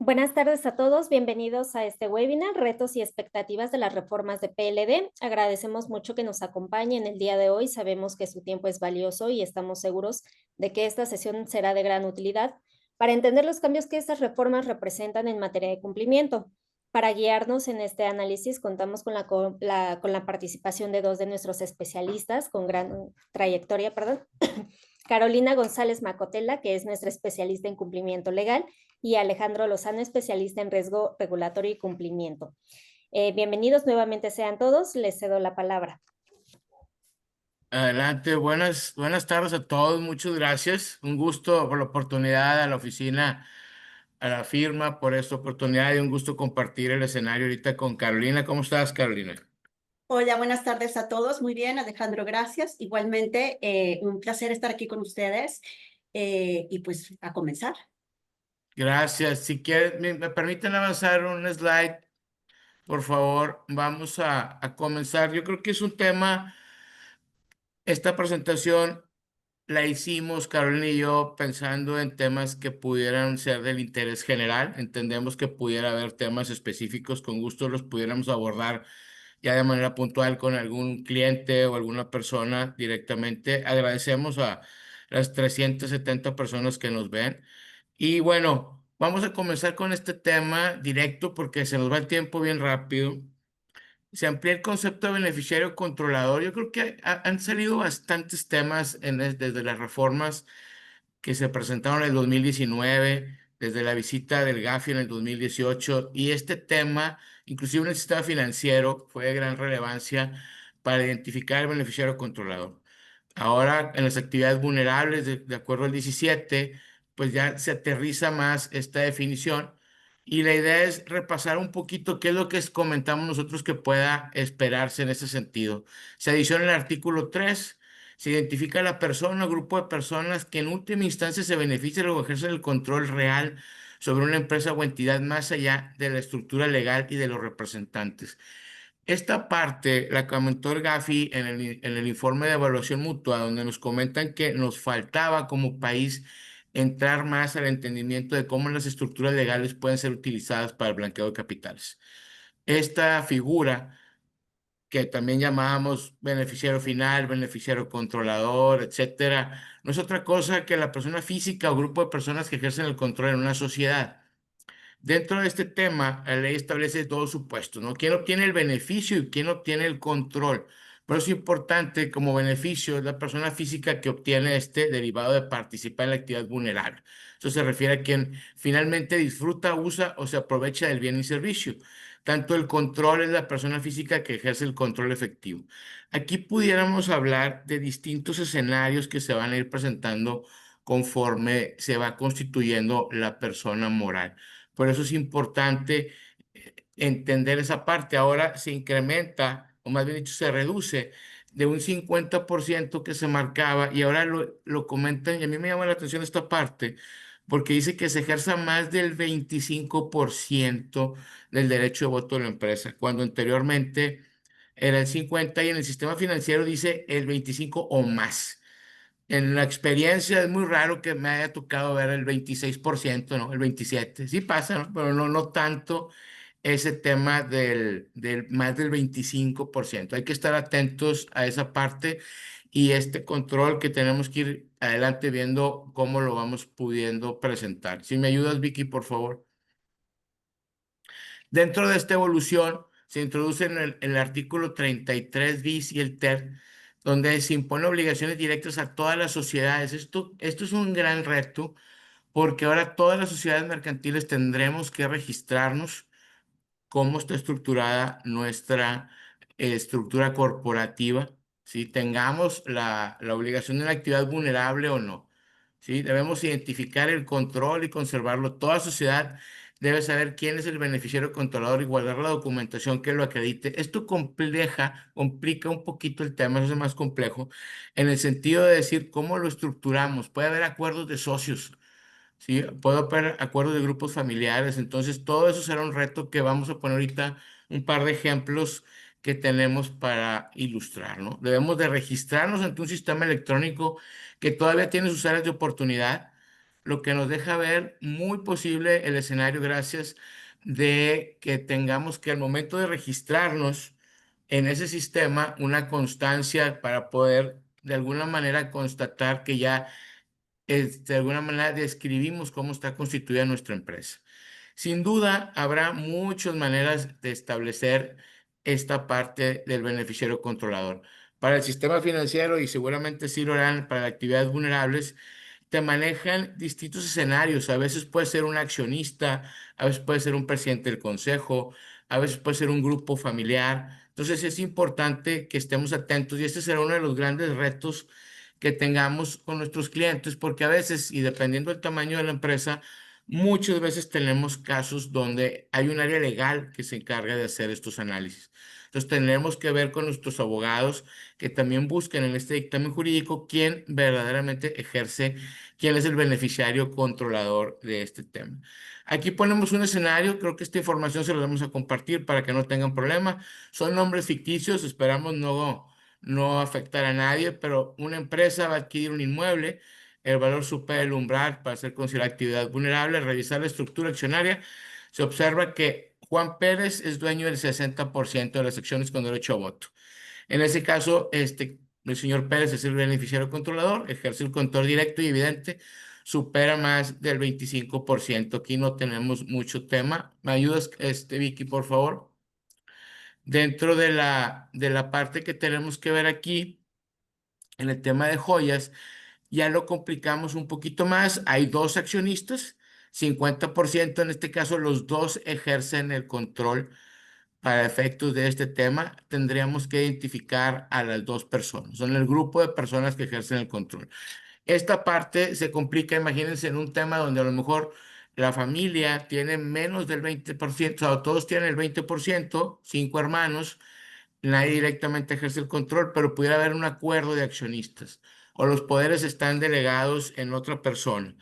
Buenas tardes a todos, bienvenidos a este webinar, Retos y expectativas de las reformas de PLD. Agradecemos mucho que nos acompañen el día de hoy, sabemos que su tiempo es valioso y estamos seguros de que esta sesión será de gran utilidad para entender los cambios que estas reformas representan en materia de cumplimiento. Para guiarnos en este análisis contamos con la participación de dos de nuestros especialistas con gran trayectoria, Carolina González Macotela, que es nuestra especialista en cumplimiento legal, y Alejandro Lozano, especialista en riesgo regulatorio y cumplimiento. Bienvenidos nuevamente sean todos, les cedo la palabra. Adelante, buenas tardes a todos, muchas gracias. Un gusto por la oportunidad a la oficina, a la firma, por esta oportunidad y un gusto compartir el escenario ahorita con Carolina. ¿Cómo estás, Carolina? Hola, buenas tardes a todos. Muy bien, Alejandro, gracias. Igualmente, un placer estar aquí con ustedes y pues a comenzar. Gracias. Si quieren, me permiten avanzar un slide, por favor. Vamos a comenzar. Yo creo que es un tema, esta presentación la hicimos Carolina y yo pensando en temas que pudieran ser del interés general. Entendemos que pudiera haber temas específicos, con gusto los pudiéramos abordar ya de manera puntual con algún cliente o alguna persona directamente. Agradecemos a las 370 personas que nos ven. Y bueno, vamos a comenzar con este tema directo porque se nos va el tiempo bien rápido. Se amplía el concepto de beneficiario controlador. Yo creo que han salido bastantes temas desde las reformas que se presentaron en el 2019, desde la visita del GAFI en el 2018, y este tema, inclusive en el sistema financiero, fue de gran relevancia para identificar el beneficiario controlador. Ahora, en las actividades vulnerables, de acuerdo al 17, pues ya se aterriza más esta definición y la idea es repasar un poquito qué es lo que comentamos nosotros que pueda esperarse en ese sentido. Se adiciona el artículo 3, se identifica la persona o grupo de personas que en última instancia se benefician o ejercen el control real sobre una empresa o entidad más allá de la estructura legal y de los representantes. Esta parte la comentó el Gafi en el informe de evaluación mutua, donde nos comentan que nos faltaba como país entrar más al entendimiento de cómo las estructuras legales pueden ser utilizadas para el blanqueo de capitales. Esta figura, que también llamábamos beneficiario final, beneficiario controlador, etcétera, no es otra cosa que la persona física o grupo de personas que ejercen el control en una sociedad. Dentro de este tema, la ley establece dos supuestos, ¿no? ¿Quién obtiene el beneficio y quién obtiene el control? Pero es importante, como beneficio, es la persona física que obtiene este derivado de participar en la actividad vulnerable. Eso se refiere a quien finalmente disfruta, usa o se aprovecha del bien y servicio. Tanto el control es la persona física que ejerce el control efectivo. Aquí pudiéramos hablar de distintos escenarios que se van a ir presentando conforme se va constituyendo la persona moral. Por eso es importante entender esa parte. Ahora se incrementa, o más bien dicho, se reduce de un 50% que se marcaba y ahora lo comentan y a mí me llama la atención esta parte porque dice que se ejerza más del 25% del derecho de voto de la empresa, cuando anteriormente era el 50% y en el sistema financiero dice el 25% o más. En la experiencia es muy raro que me haya tocado ver el 26%, ¿no? El 27%. Sí pasa, ¿no? Pero no tanto ese tema del más del 25%. Hay que estar atentos a esa parte y este control que tenemos que ir adelante viendo cómo lo vamos pudiendo presentar. Si me ayudas, Vicky, por favor. Dentro de esta evolución se introduce en el artículo 33 bis y el ter, donde se imponen obligaciones directas a todas las sociedades. Esto es un gran reto porque ahora todas las sociedades mercantiles tendremos que registrarnos cómo está estructurada nuestra estructura corporativa, si tengamos la obligación de una actividad vulnerable o no. ¿Sí? Debemos identificar el control y conservarlo. Toda sociedad debe saber quién es el beneficiario controlador y guardar la documentación que lo acredite. Esto complica un poquito el tema, eso es más complejo, en el sentido de decir cómo lo estructuramos. Puede haber acuerdos de socios. Sí, puedo ver acuerdos de grupos familiares, entonces todo eso será un reto que vamos a poner ahorita un par de ejemplos que tenemos para ilustrar, ¿no? Debemos de registrarnos ante un sistema electrónico que todavía tiene sus áreas de oportunidad. lo que nos deja ver muy posible el escenario gracias de que tengamos que al momento de registrarnos en ese sistema una constancia para poder de alguna manera constatar que ya de alguna manera describimos cómo está constituida nuestra empresa. Sin duda, habrá muchas maneras de establecer esta parte del beneficiario controlador. Para el sistema financiero, y seguramente sí lo harán para actividades vulnerables, te manejan distintos escenarios. A veces puede ser un accionista, a veces puede ser un presidente del consejo, a veces puede ser un grupo familiar. Entonces es importante que estemos atentos y este será uno de los grandes retos que tengamos con nuestros clientes, porque a veces, y dependiendo del tamaño de la empresa, muchas veces tenemos casos donde hay un área legal que se encarga de hacer estos análisis. Entonces tenemos que ver con nuestros abogados que también busquen en este dictamen jurídico quién verdaderamente ejerce, quién es el beneficiario controlador de este tema. Aquí ponemos un escenario, creo que esta información se la vamos a compartir para que no tengan problema. Son nombres ficticios, esperamos no afectar a nadie, pero una empresa va a adquirir un inmueble, el valor supera el umbral para ser considerada actividad vulnerable, revisar la estructura accionaria, se observa que Juan Pérez es dueño del 60% de las acciones con derecho a voto. En ese caso, el señor Pérez es el beneficiario controlador, ejerce el control directo y evidente, supera más del 25%. Aquí no tenemos mucho tema. ¿Me ayudas, Vicky, por favor? Dentro de la parte que tenemos que ver aquí, en el tema de joyas, ya lo complicamos un poquito más. Hay dos accionistas, 50% en este caso, los dos ejercen el control. Para efectos de este tema, tendríamos que identificar a las dos personas. Son el grupo de personas que ejercen el control. Esta parte se complica, imagínense, en un tema donde a lo mejor la familia tiene menos del 20%, o sea, todos tienen el 20%, 5 hermanos, nadie directamente ejerce el control, pero pudiera haber un acuerdo de accionistas o los poderes están delegados en otra persona,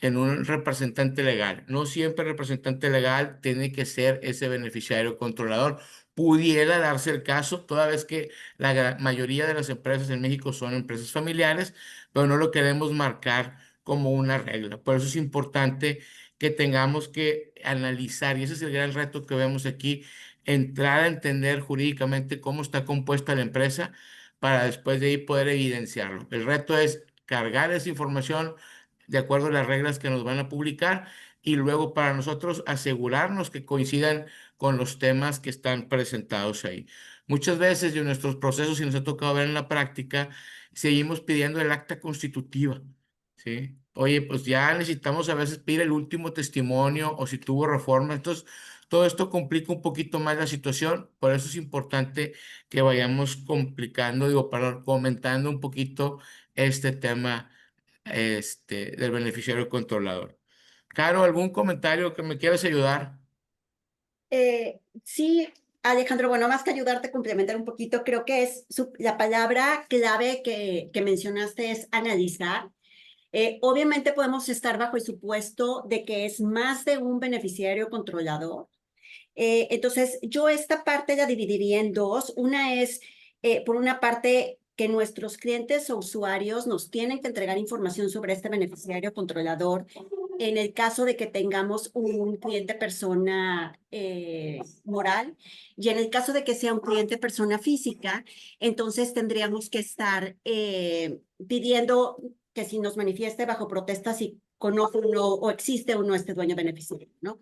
en un representante legal. No siempre el representante legal tiene que ser ese beneficiario controlador. Pudiera darse el caso, toda vez que la mayoría de las empresas en México son empresas familiares, pero no lo queremos marcar como una regla. Por eso es importante que tengamos que analizar, y ese es el gran reto que vemos aquí, entrar a entender jurídicamente cómo está compuesta la empresa para después de ahí poder evidenciarlo. El reto es cargar esa información de acuerdo a las reglas que nos van a publicar y luego para nosotros asegurarnos que coincidan con los temas que están presentados ahí. Muchas veces en nuestros procesos, y nos ha tocado ver en la práctica, seguimos pidiendo el acta constitutiva, ¿sí? Oye, pues ya necesitamos a veces pedir el último testimonio o si tuvo reforma. Entonces, todo esto complica un poquito más la situación, por eso es importante que vayamos complicando, digo, perdón, comentando un poquito este tema del beneficiario controlador. Caro, ¿algún comentario que me quieras ayudar? Sí, Alejandro, bueno, más que ayudarte a complementar un poquito, creo que es la palabra clave que mencionaste es analizar. Obviamente podemos estar bajo el supuesto de que es más de un beneficiario controlador. Entonces, yo esta parte la dividiría en dos. Una es, por una parte, que nuestros clientes o usuarios nos tienen que entregar información sobre este beneficiario controlador en el caso de que tengamos un cliente persona moral y en el caso de que sea un cliente persona física, entonces tendríamos que estar pidiendo que si nos manifieste bajo protesta si conoce o existe o no este dueño beneficiario, ¿no?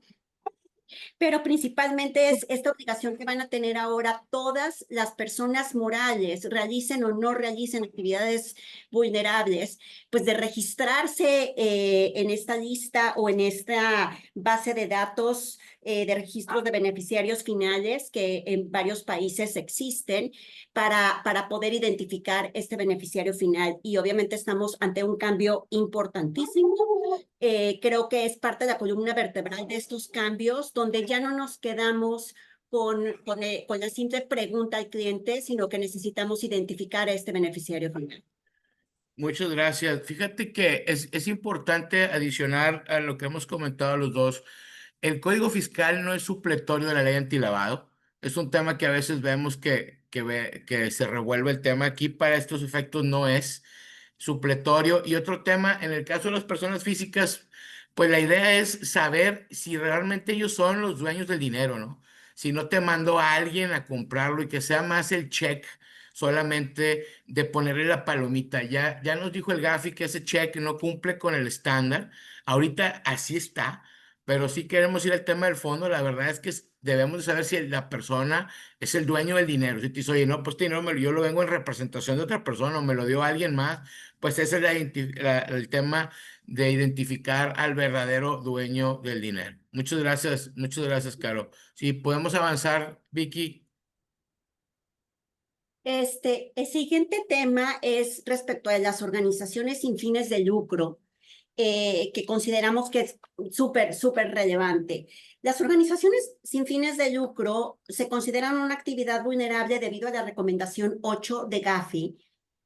Pero principalmente es esta obligación que van a tener ahora todas las personas morales, realicen o no realicen actividades vulnerables, pues de registrarse en esta lista o en esta base de datos de registros de beneficiarios finales que en varios países existen para poder identificar este beneficiario final. Y obviamente estamos ante un cambio importantísimo. Creo que es parte de la columna vertebral de estos cambios, donde ya no nos quedamos con la simple pregunta al cliente, sino que necesitamos identificar a este beneficiario final. Muchas gracias. Fíjate que es importante adicionar a lo que hemos comentado los dos. El Código Fiscal no es supletorio de la ley antilavado. Es un tema que a veces vemos que se revuelve el tema. Aquí para estos efectos no es. supletorio. Y otro tema, en el caso de las personas físicas, pues la idea es saber si realmente ellos son los dueños del dinero, ¿no? Si no te mandó a alguien a comprarlo y que sea más el check solamente de ponerle la palomita. Ya nos dijo el Gafi que ese check no cumple con el estándar. Ahorita así está, pero sí queremos ir al tema del fondo. La verdad es que debemos de saber si la persona es el dueño del dinero. Si te dice, oye, no, pues este dinero yo lo vengo en representación de otra persona o me lo dio alguien más, pues ese es el tema de identificar al verdadero dueño del dinero. Muchas gracias, Caro. Si podemos avanzar, Vicky. El siguiente tema es respecto a las organizaciones sin fines de lucro, que consideramos que es súper relevante. Las organizaciones sin fines de lucro se consideran una actividad vulnerable debido a la recomendación 8 de Gafi,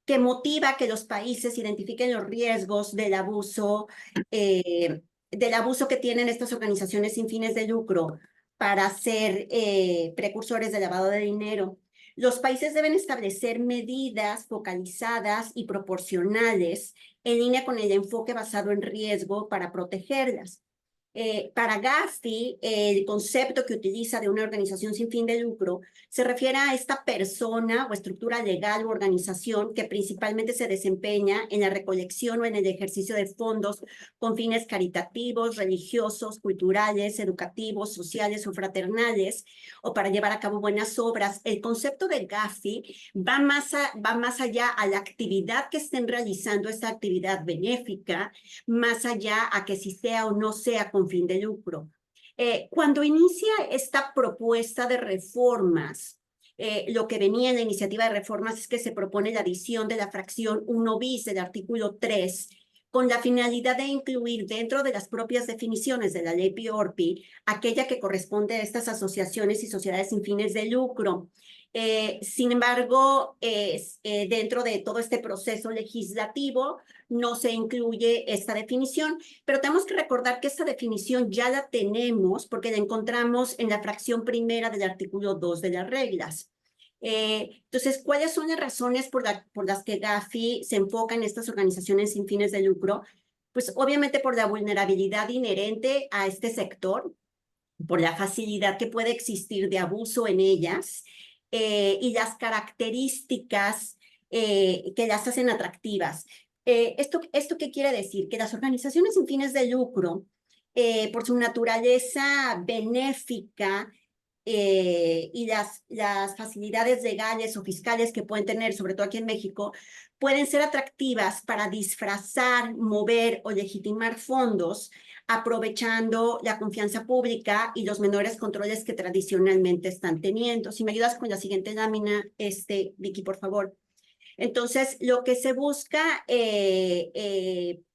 que motiva que los países identifiquen los riesgos del abuso que tienen estas organizaciones sin fines de lucro para ser precursores de lavado de dinero. Los países deben establecer medidas focalizadas y proporcionales en línea con el enfoque basado en riesgo para protegerlas. Para Gafi, el concepto que utiliza de una organización sin fin de lucro se refiere a esta persona o estructura legal u organización que principalmente se desempeña en la recolección o en el ejercicio de fondos con fines caritativos, religiosos, culturales, educativos, sociales o fraternales, o para llevar a cabo buenas obras. El concepto de Gafi va más allá a la actividad que estén realizando, esta actividad benéfica, más allá a que si sea o no sea con fin de lucro. Cuando inicia esta propuesta de reformas, lo que venía en la iniciativa de reformas es que se propone la adición de la fracción 1 bis del artículo 3 con la finalidad de incluir dentro de las propias definiciones de la ley PIORPI aquella que corresponde a estas asociaciones y sociedades sin fines de lucro. Sin embargo, dentro de todo este proceso legislativo no se incluye esta definición, pero tenemos que recordar que esta definición ya la tenemos porque la encontramos en la fracción primera del artículo 2 de las reglas. Entonces, ¿cuáles son las razones por las que Gafi se enfoca en estas organizaciones sin fines de lucro? Pues obviamente por la vulnerabilidad inherente a este sector, por la facilidad que puede existir de abuso en ellas y las características que las hacen atractivas. ¿Esto qué quiere decir? Que las organizaciones sin fines de lucro, por su naturaleza benéfica, y las facilidades legales o fiscales que pueden tener, sobre todo aquí en México, pueden ser atractivas para disfrazar, mover o legitimar fondos, aprovechando la confianza pública y los menores controles que tradicionalmente están teniendo. Si me ayudas con la siguiente lámina, Vicky, por favor. Entonces, lo que se busca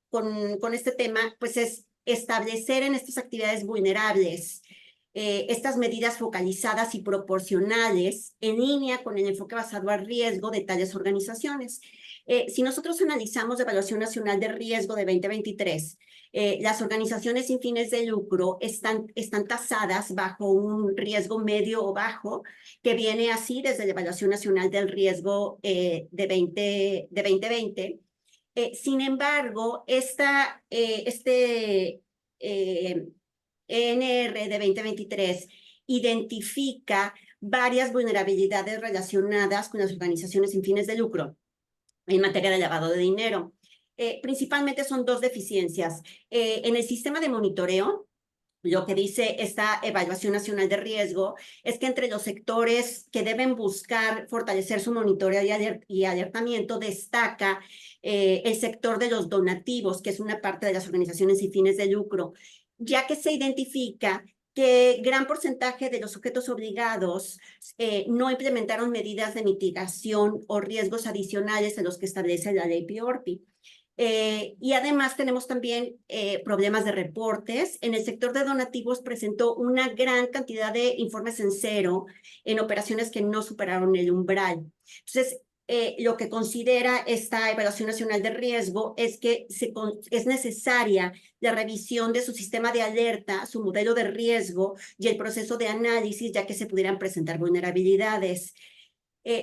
con este tema, pues es establecer en estas actividades vulnerables estas medidas focalizadas y proporcionales en línea con el enfoque basado al riesgo de tales organizaciones. Si nosotros analizamos la Evaluación Nacional de Riesgo de 2023, las organizaciones sin fines de lucro están tasadas bajo un riesgo medio o bajo, que viene así desde la Evaluación Nacional del Riesgo de 2020. Sin embargo, ENR de 2023 identifica varias vulnerabilidades relacionadas con las organizaciones sin fines de lucro en materia de lavado de dinero. Principalmente son dos deficiencias. En el sistema de monitoreo, lo que dice esta Evaluación Nacional de Riesgo es que entre los sectores que deben buscar fortalecer su monitoreo y alertamiento destaca el sector de los donativos, que es una parte de las organizaciones sin fines de lucro, ya que se identifica que gran porcentaje de los sujetos obligados no implementaron medidas de mitigación o riesgos adicionales a los que establece la ley PIORPI. Y además tenemos también problemas de reportes. En el sector de donativos presentó una gran cantidad de informes en cero en operaciones que no superaron el umbral. Entonces, lo que considera esta Evaluación Nacional de Riesgo es que es necesaria la revisión de su sistema de alerta, su modelo de riesgo y el proceso de análisis, ya que se pudieran presentar vulnerabilidades.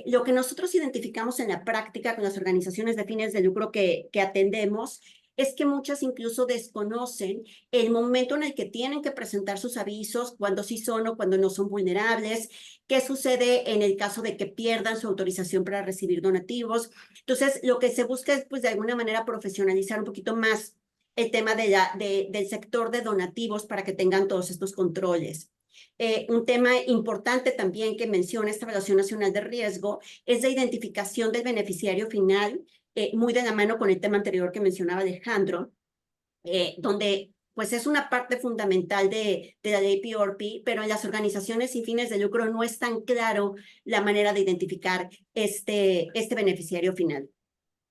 Lo que nosotros identificamos en la práctica con las organizaciones de fines de lucro que atendemos es que muchas incluso desconocen el momento en el que tienen que presentar sus avisos, cuando sí son o cuando no son vulnerables, qué sucede en el caso de que pierdan su autorización para recibir donativos. Entonces, lo que se busca es, pues, de alguna manera profesionalizar un poquito más el tema del sector de donativos para que tengan todos estos controles. Un tema importante también que menciona esta Evaluación Nacional de Riesgo es la identificación del beneficiario final, muy de la mano con el tema anterior que mencionaba Alejandro, donde pues es una parte fundamental de la ley PRP, pero en las organizaciones sin fines de lucro no es tan claro la manera de identificar este beneficiario final.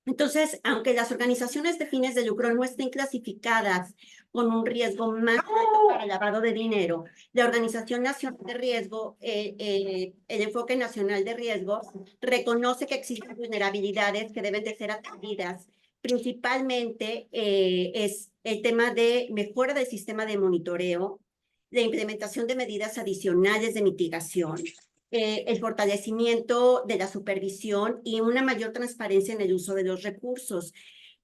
Entonces, aunque las organizaciones de fines de lucro no estén clasificadas con un riesgo más alto para lavado de dinero, la Organización Nacional de Riesgo, el Enfoque Nacional de Riesgo, reconoce que existen vulnerabilidades que deben de ser atendidas. Principalmente es el tema de mejora del sistema de monitoreo, la implementación de medidas adicionales de mitigación, el fortalecimiento de la supervisión y una mayor transparencia en el uso de los recursos.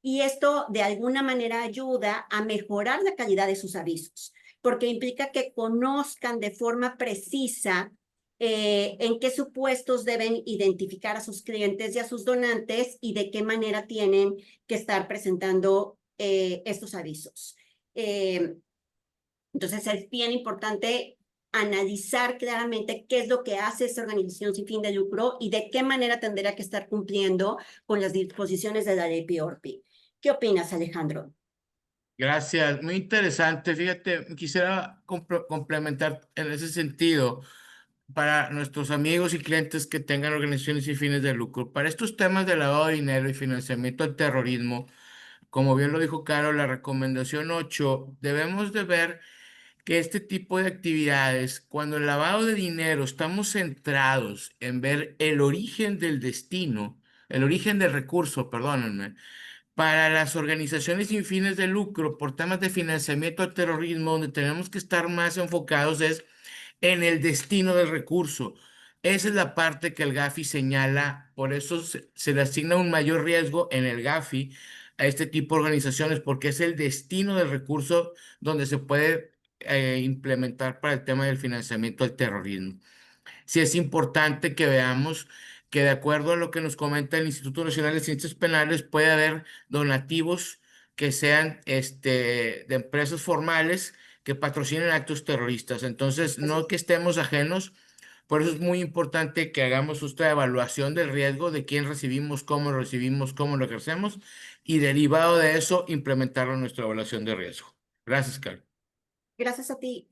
Y esto de alguna manera ayuda a mejorar la calidad de sus avisos, porque implica que conozcan de forma precisa en qué supuestos deben identificar a sus clientes y a sus donantes y de qué manera tienen que estar presentando estos avisos. Entonces es bien importante analizar claramente qué es lo que hace esta organización sin fin de lucro y de qué manera tendrá que estar cumpliendo con las disposiciones de la ley PRP. ¿Qué opinas, Alejandro? Gracias, muy interesante. Fíjate, quisiera complementar en ese sentido para nuestros amigos y clientes que tengan organizaciones sin fines de lucro. Para estos temas de lavado de dinero y financiamiento al terrorismo, como bien lo dijo Caro, la recomendación 8, debemos de ver que este tipo de actividades, cuando el lavado de dinero estamos centrados en ver el origen del destino, el origen del recurso, perdónenme, para las organizaciones sin fines de lucro por temas de financiamiento al terrorismo, donde tenemos que estar más enfocados es en el destino del recurso. Esa es la parte que el Gafi señala, por eso se le asigna un mayor riesgo en el Gafi a este tipo de organizaciones, porque es el destino del recurso donde se puede implementar para el tema del financiamiento al terrorismo. Sí es importante que veamos que de acuerdo a lo que nos comenta el Instituto Nacional de Ciencias Penales, puede haber donativos que sean de empresas formales que patrocinen actos terroristas. Entonces, no que estemos ajenos, por eso es muy importante que hagamos esta evaluación del riesgo de quién recibimos, cómo lo ejercemos y derivado de eso, implementarlo en nuestra evaluación de riesgo. Gracias, Carlos. Gracias a ti.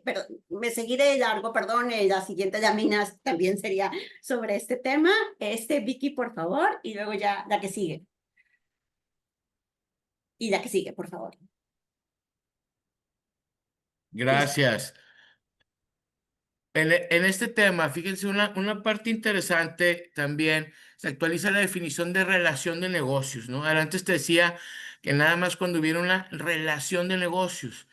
Pero me seguiré largo, perdón, la siguiente lámina también sería sobre este tema. Vicky, por favor, y luego ya la que sigue. Y la que sigue, por favor. Gracias. En este tema, fíjense, una parte interesante también, se actualiza la definición de relación de negocios, ¿no? Antes te decía que nada más cuando hubiera una relación de negocios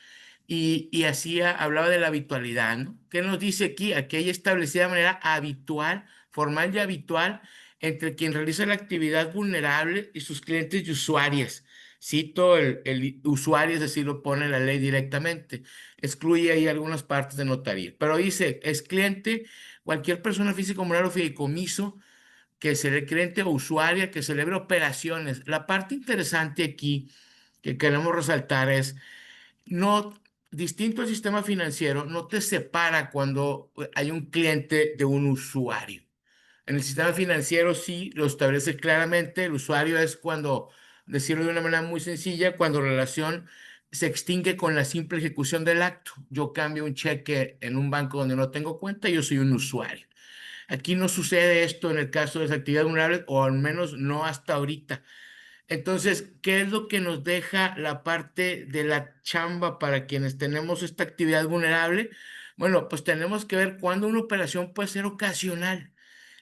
y hablaba de la habitualidad, ¿no? ¿Qué nos dice aquí? Aquí hay establecida de manera habitual, formal y habitual, entre quien realiza la actividad vulnerable y sus clientes y usuarios. Cito el usuario, es decir, lo pone la ley directamente, excluye ahí algunas partes de notaría, pero dice, es cliente, cualquier persona física, moral o fideicomiso que sea cliente o usuaria que celebre operaciones. La parte interesante aquí que queremos resaltar es, no, distinto al sistema financiero, no te separa cuando hay un cliente de un usuario. En el sistema financiero sí lo establece claramente. El usuario es cuando, decirlo de una manera muy sencilla, cuando la relación se extingue con la simple ejecución del acto. Yo cambio un cheque en un banco donde no tengo cuenta, yo soy un usuario. Aquí no sucede esto en el caso de esa actividad vulnerable, o al menos no hasta ahorita. Entonces, ¿qué es lo que nos deja la parte de la chamba para quienes tenemos esta actividad vulnerable? Bueno, pues tenemos que ver cuándo una operación puede ser ocasional.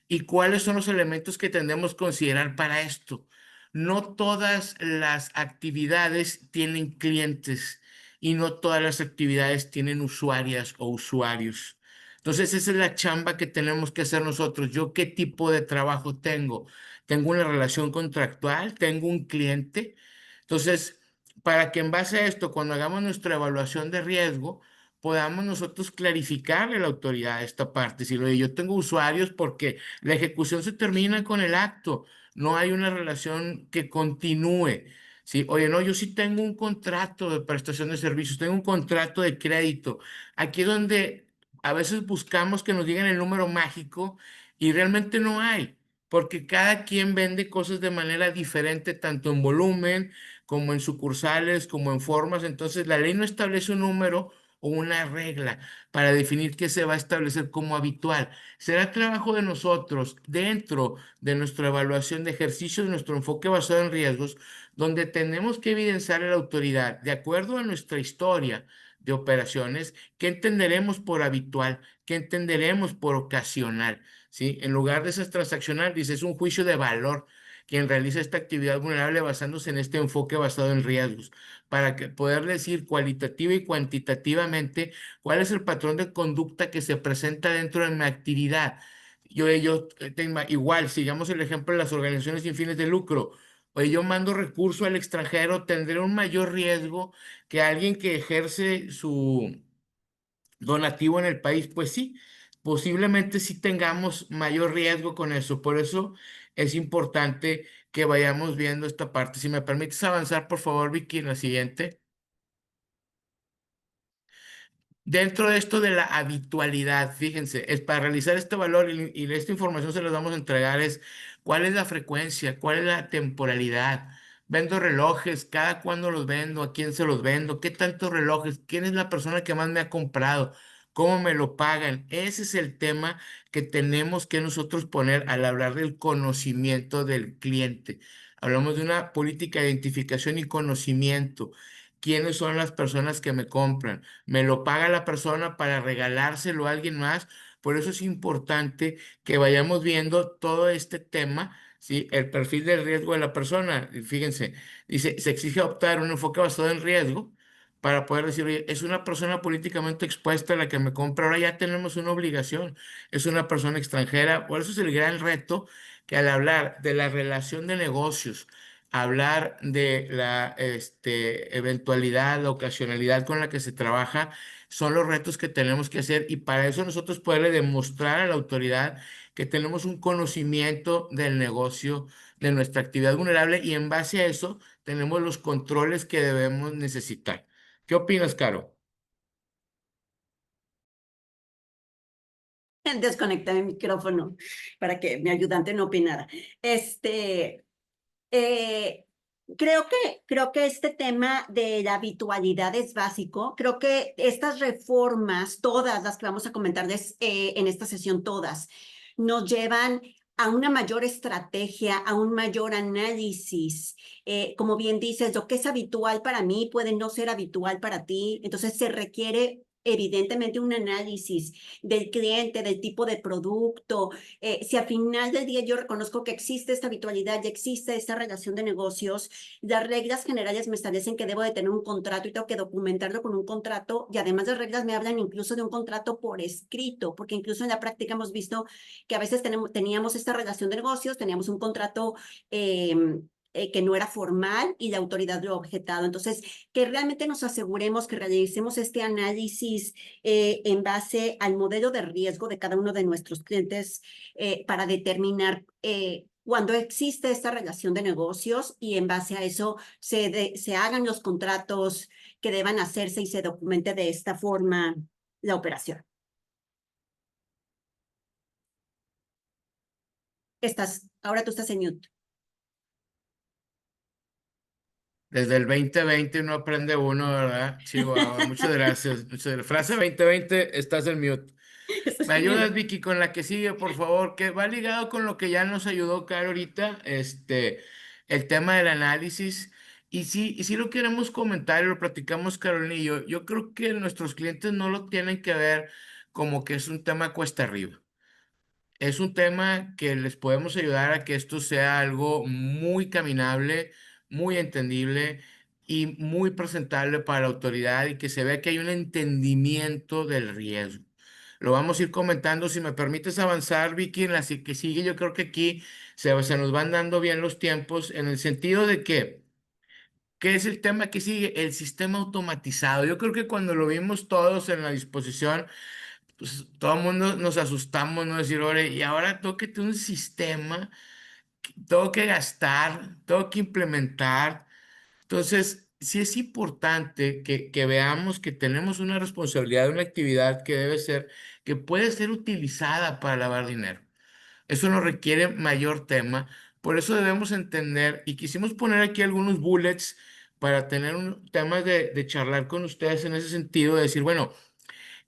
¿Y cuáles son los elementos que tendemos a considerar para esto? No todas las actividades tienen clientes y no todas las actividades tienen usuarias o usuarios. Entonces, esa es la chamba que tenemos que hacer nosotros. ¿Yo qué tipo de trabajo tengo? ¿Tengo una relación contractual? ¿Tengo un cliente? Entonces, para que en base a esto, cuando hagamos nuestra evaluación de riesgo, podamos nosotros clarificarle a la autoridad esta parte. Si lo de yo tengo usuarios, porque la ejecución se termina con el acto, no hay una relación que continúe. Sí, oye, no, yo sí tengo un contrato de prestación de servicios, tengo un contrato de crédito. Aquí es donde a veces buscamos que nos digan el número mágico y realmente no hay, porque cada quien vende cosas de manera diferente, tanto en volumen como en sucursales, como en formas. Entonces, la ley no establece un número o una regla para definir qué se va a establecer como habitual. Será trabajo de nosotros, dentro de nuestra evaluación de ejercicio, de nuestro enfoque basado en riesgos, donde tenemos que evidenciar a la autoridad, de acuerdo a nuestra historia de operaciones, qué entenderemos por habitual, qué entenderemos por ocasional, ¿sí? En lugar de esas transaccional, dice, es un juicio de valor quien realiza esta actividad vulnerable basándose en este enfoque basado en riesgos, para que poder decir cualitativa y cuantitativamente cuál es el patrón de conducta que se presenta dentro de mi actividad. Igual, sigamos el ejemplo de las organizaciones sin fines de lucro. Oye, yo mando recurso al extranjero, tendré un mayor riesgo que alguien que ejerce su donativo en el país. Pues sí, posiblemente sí tengamos mayor riesgo con eso. Por eso es importante que vayamos viendo esta parte. Si me permites avanzar, por favor, Vicky, en la siguiente. Dentro de esto de la habitualidad, fíjense, es para realizar este valor y esta información se las vamos a entregar es cuál es la frecuencia, cuál es la temporalidad. Vendo relojes, cada cuándo los vendo, a quién se los vendo, qué tantos relojes, quién es la persona que más me ha comprado, cómo me lo pagan. Ese es el tema que tenemos que nosotros poner al hablar del conocimiento del cliente. Hablamos de una política de identificación y conocimiento. ¿Quiénes son las personas que me compran? Me lo paga la persona para regalárselo a alguien más. Por eso es importante que vayamos viendo todo este tema, ¿sí? El perfil del riesgo de la persona. Y fíjense, dice, se exige optar un enfoque basado en riesgo para poder decir, oye, es una persona políticamente expuesta la que me compra. Ahora ya tenemos una obligación. Es una persona extranjera. Por eso es el gran reto que al hablar de la relación de negocios, hablar de la eventualidad, la ocasionalidad con la que se trabaja, son los retos que tenemos que hacer y para eso nosotros poderle demostrar a la autoridad que tenemos un conocimiento del negocio, de nuestra actividad vulnerable y en base a eso tenemos los controles que debemos necesitar. ¿Qué opinas, Caro? Desconecté mi micrófono para que mi ayudante no opinara. Este, eh, creo que este tema de la habitualidad es básico. Creo que estas reformas, todas las que vamos a comentar en esta sesión, todas, nos llevan a una mayor estrategia, a un mayor análisis. Como bien dices, lo que es habitual para mí puede no ser habitual para ti. Entonces se requiere evidentemente un análisis del cliente, del tipo de producto. Si al final del día yo reconozco que existe esta habitualidad y existe esta relación de negocios, las reglas generales me establecen que debo de tener un contrato y tengo que documentarlo con un contrato y además las reglas me hablan incluso de un contrato por escrito, porque incluso en la práctica hemos visto que a veces teníamos esta relación de negocios, teníamos un contrato que no era formal y la autoridad lo ha objetado. Entonces, que realmente nos aseguremos que realicemos este análisis en base al modelo de riesgo de cada uno de nuestros clientes para determinar cuando existe esta relación de negocios y en base a eso se hagan los contratos que deban hacerse y se documente de esta forma la operación. Ahora tú estás en mute. Desde el 2020 no aprende uno, ¿verdad? Chihuahua, muchas gracias. Muchas gracias. Frase 2020, estás en mute. Estás ¿Me en ayudas, mute. Vicky, con la que sigue, por favor? Que va ligado con lo que ya nos ayudó Caro ahorita, el tema del análisis. Y sí lo queremos comentar y lo platicamos, Carolina y yo. Yo creo que nuestros clientes no lo tienen que ver como que es un tema cuesta arriba. Es un tema que les podemos ayudar a que esto sea algo muy caminable, muy entendible y muy presentable para la autoridad y que se vea que hay un entendimiento del riesgo. lo vamos a ir comentando. Si me permites avanzar, Vicky, en la que sigue, yo creo que aquí se nos van dando bien los tiempos en el sentido de que, ¿qué es el tema que sigue? El sistema automatizado. Yo creo que cuando lo vimos todos en la disposición, pues todo el mundo nos asustamos, ¿no? Decir, ore, y ahora tengo que tener un sistema, tengo que gastar, tengo que implementar. Entonces, sí es importante que veamos que tenemos una responsabilidad, una actividad que debe ser, que puede ser utilizada para lavar dinero. Eso nos requiere mayor tema. Por eso debemos entender, y quisimos poner aquí algunos bullets para tener un tema de charlar con ustedes en ese sentido, de decir, bueno,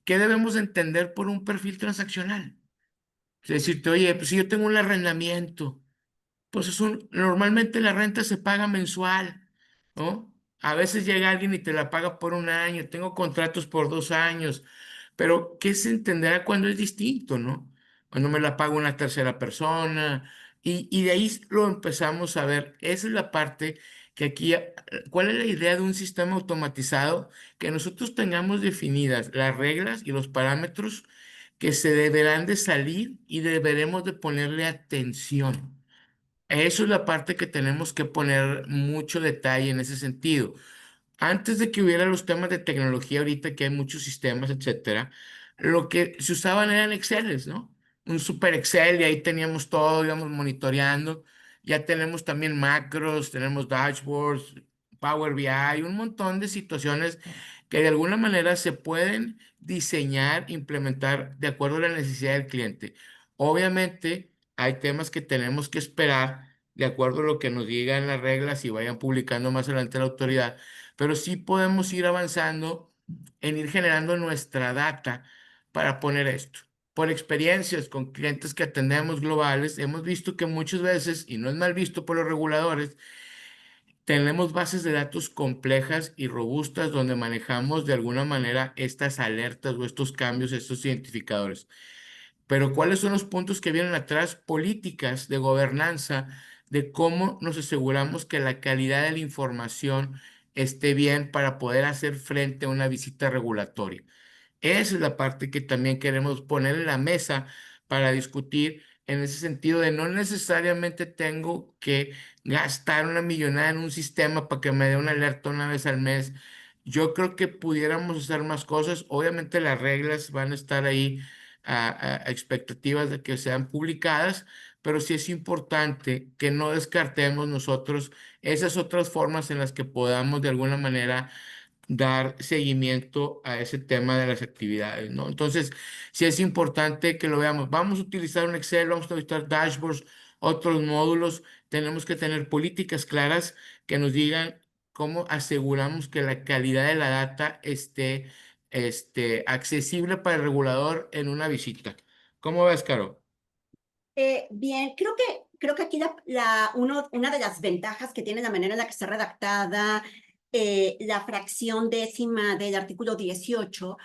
¿qué debemos entender por un perfil transaccional? Es decirte, oye, pues si yo tengo un arrendamiento, pues normalmente la renta se paga mensual, ¿no? A veces llega alguien y te la paga por un año, tengo contratos por 2 años, pero ¿qué se entenderá cuando es distinto, ¿no? Cuando me la paga una tercera persona, y de ahí lo empezamos a ver. Esa es la parte que aquí, ¿cuál es la idea de un sistema automatizado? Que nosotros tengamos definidas las reglas y los parámetros que se deberán de salir y deberemos de ponerle atención. Eso es la parte que tenemos que poner mucho detalle en ese sentido. Antes de que hubiera los temas de tecnología, ahorita que hay muchos sistemas, etcétera, lo que se usaban eran Exceles, ¿no? Un super Excel y ahí teníamos todo, íbamos monitoreando. Ya tenemos también macros, tenemos dashboards, Power BI, un montón de situaciones que de alguna manera se pueden diseñar, implementar de acuerdo a la necesidad del cliente. Obviamente, hay temas que tenemos que esperar de acuerdo a lo que nos digan las reglas y vayan publicando más adelante la autoridad, pero sí podemos ir avanzando en ir generando nuestra data para poner esto. Por experiencias con clientes que atendemos globales, hemos visto que muchas veces, y no es mal visto por los reguladores, tenemos bases de datos complejas y robustas donde manejamos de alguna manera estas alertas o estos cambios, estos identificadores. Pero ¿cuáles son los puntos que vienen atrás? Políticas de gobernanza, de cómo nos aseguramos que la calidad de la información esté bien para poder hacer frente a una visita regulatoria. Esa es la parte que también queremos poner en la mesa para discutir en ese sentido de no necesariamente tengo que gastar una millonada en un sistema para que me dé una alerta una vez al mes. Yo creo que pudiéramos hacer más cosas. Obviamente las reglas van a estar ahí a expectativas de que sean publicadas, pero sí es importante que no descartemos nosotros esas otras formas en las que podamos de alguna manera dar seguimiento a ese tema de las actividades, ¿no? Entonces, sí es importante que lo veamos. Vamos a utilizar un Excel, vamos a utilizar dashboards, otros módulos. Tenemos que tener políticas claras que nos digan cómo aseguramos que la calidad de la data esté accesible para el regulador en una visita. ¿Cómo ves, Caro? Bien, creo que aquí una de las ventajas que tiene la manera en la que está redactada la fracción décima del artículo 18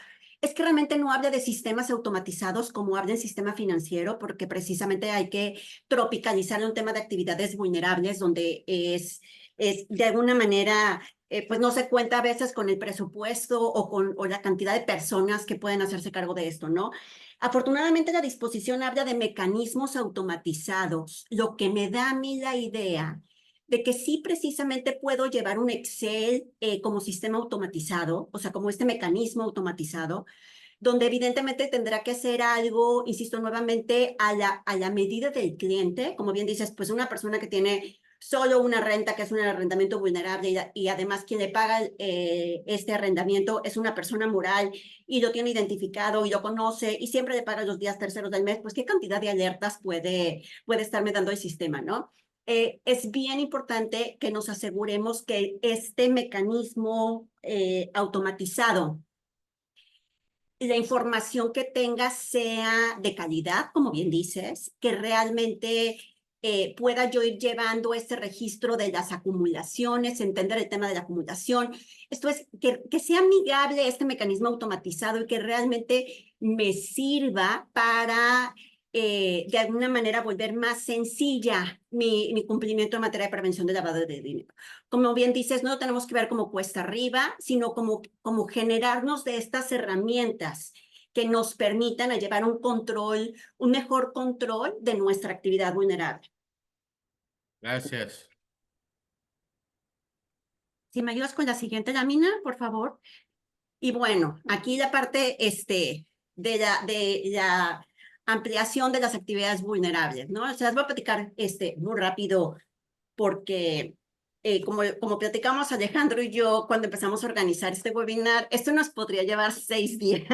es que realmente no habla de sistemas automatizados como habla en sistema financiero, porque precisamente hay que tropicalizar un tema de actividades vulnerables donde es de alguna manera, pues no se cuenta a veces con el presupuesto o la cantidad de personas que pueden hacerse cargo de esto, ¿no? Afortunadamente, la disposición habla de mecanismos automatizados, lo que me da a mí la idea de que sí precisamente puedo llevar un Excel como sistema automatizado, o sea, como este mecanismo automatizado, donde evidentemente tendrá que hacer algo, insisto nuevamente, a la medida del cliente. Como bien dices, pues una persona que tiene solo una renta, que es un arrendamiento vulnerable, y además quien le paga este arrendamiento es una persona moral y lo tiene identificado y lo conoce y siempre le paga los días terceros del mes, pues qué cantidad de alertas puede estarme dando el sistema, ¿no? Es bien importante que nos aseguremos que este mecanismo automatizado, la información que tenga sea de calidad, como bien dices, que realmente pueda yo ir llevando este registro de las acumulaciones, entender el tema de la acumulación. Esto es, que sea amigable este mecanismo automatizado y que realmente me sirva para, de alguna manera, volver más sencilla mi cumplimiento en materia de prevención de lavado de dinero. Como bien dices, no lo tenemos que ver como cuesta arriba, sino como generarnos de estas herramientas que nos permitan llevar un mejor control de nuestra actividad vulnerable. Gracias. Si me ayudas con la siguiente lámina, por favor. Y bueno, aquí la parte de la ampliación de las actividades vulnerables, ¿no? O sea, les voy a platicar muy rápido porque como platicamos Alejandro y yo cuando empezamos a organizar este webinar, esto nos podría llevar 6 días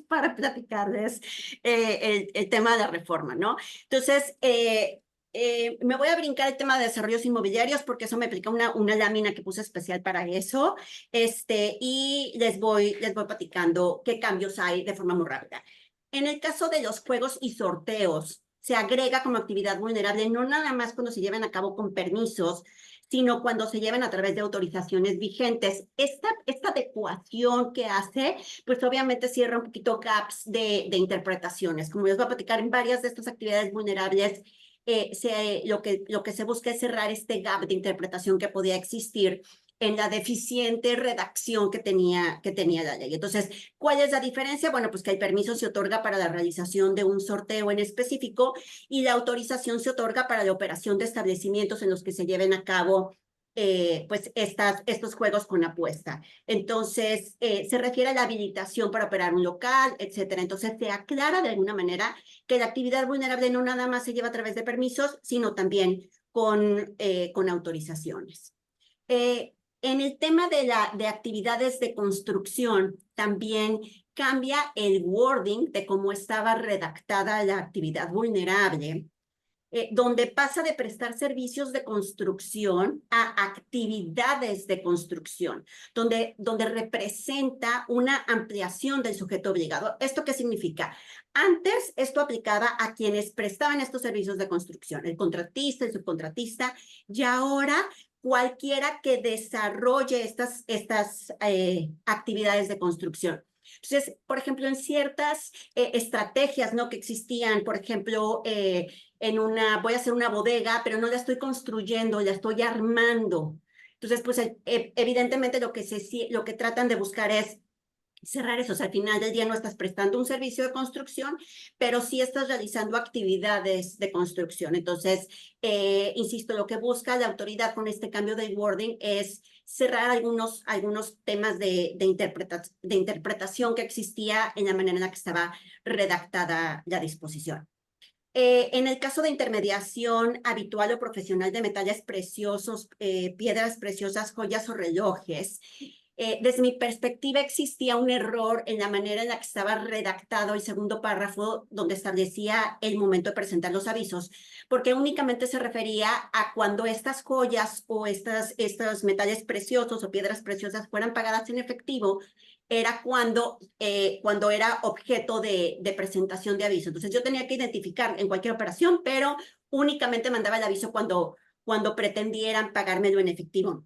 para platicarles el tema de la reforma, ¿no? Entonces, me voy a brincar el tema de desarrollos inmobiliarios porque eso me aplica una lámina que puse especial para eso, y les voy platicando qué cambios hay de forma muy rápida. En el caso de los juegos y sorteos, se agrega como actividad vulnerable no nada más cuando se llevan a cabo con permisos, sino cuando se llevan a través de autorizaciones vigentes. Esta adecuación que hace, pues obviamente cierra un poquito gaps de interpretaciones. Como les voy a platicar, en varias de estas actividades vulnerables, lo que se busca es cerrar este gap de interpretación que podía existir en la deficiente redacción que tenía la ley. Entonces, ¿cuál es la diferencia? Bueno, pues que el permiso se otorga para la realización de un sorteo en específico y la autorización se otorga para la operación de establecimientos en los que se lleven a cabo pues estos juegos con apuesta. Entonces, se refiere a la habilitación para operar un local, etcétera. Entonces, se aclara de alguna manera que la actividad vulnerable no nada más se lleva a través de permisos, sino también con autorizaciones. En el tema de actividades de construcción, también cambia el wording de cómo estaba redactada la actividad vulnerable, donde pasa de prestar servicios de construcción a actividades de construcción, donde representa una ampliación del sujeto obligado. ¿Esto qué significa? Antes esto aplicaba a quienes prestaban estos servicios de construcción, el contratista, el subcontratista, y ahora cualquiera que desarrolle estas actividades de construcción. Entonces, por ejemplo, en ciertas estrategias, ¿no?, que existían, por ejemplo, voy a hacer una bodega, pero no la estoy construyendo, la estoy armando. Entonces, pues evidentemente lo que tratan de buscar es cerrar eso. O sea, al final del día no estás prestando un servicio de construcción, pero sí estás realizando actividades de construcción. Entonces, insisto, lo que busca la autoridad con este cambio de wording es cerrar algunos temas de interpretación que existía en la manera en la que estaba redactada la disposición. En el caso de intermediación habitual o profesional de metales preciosos, piedras preciosas, joyas o relojes, desde mi perspectiva existía un error en la manera en la que estaba redactado el segundo párrafo donde establecía el momento de presentar los avisos, porque únicamente se refería a cuando estas joyas o estos metales preciosos o piedras preciosas fueran pagadas en efectivo, era cuando era objeto de presentación de aviso. Entonces yo tenía que identificar en cualquier operación, pero únicamente mandaba el aviso cuando pretendieran pagármelo en efectivo.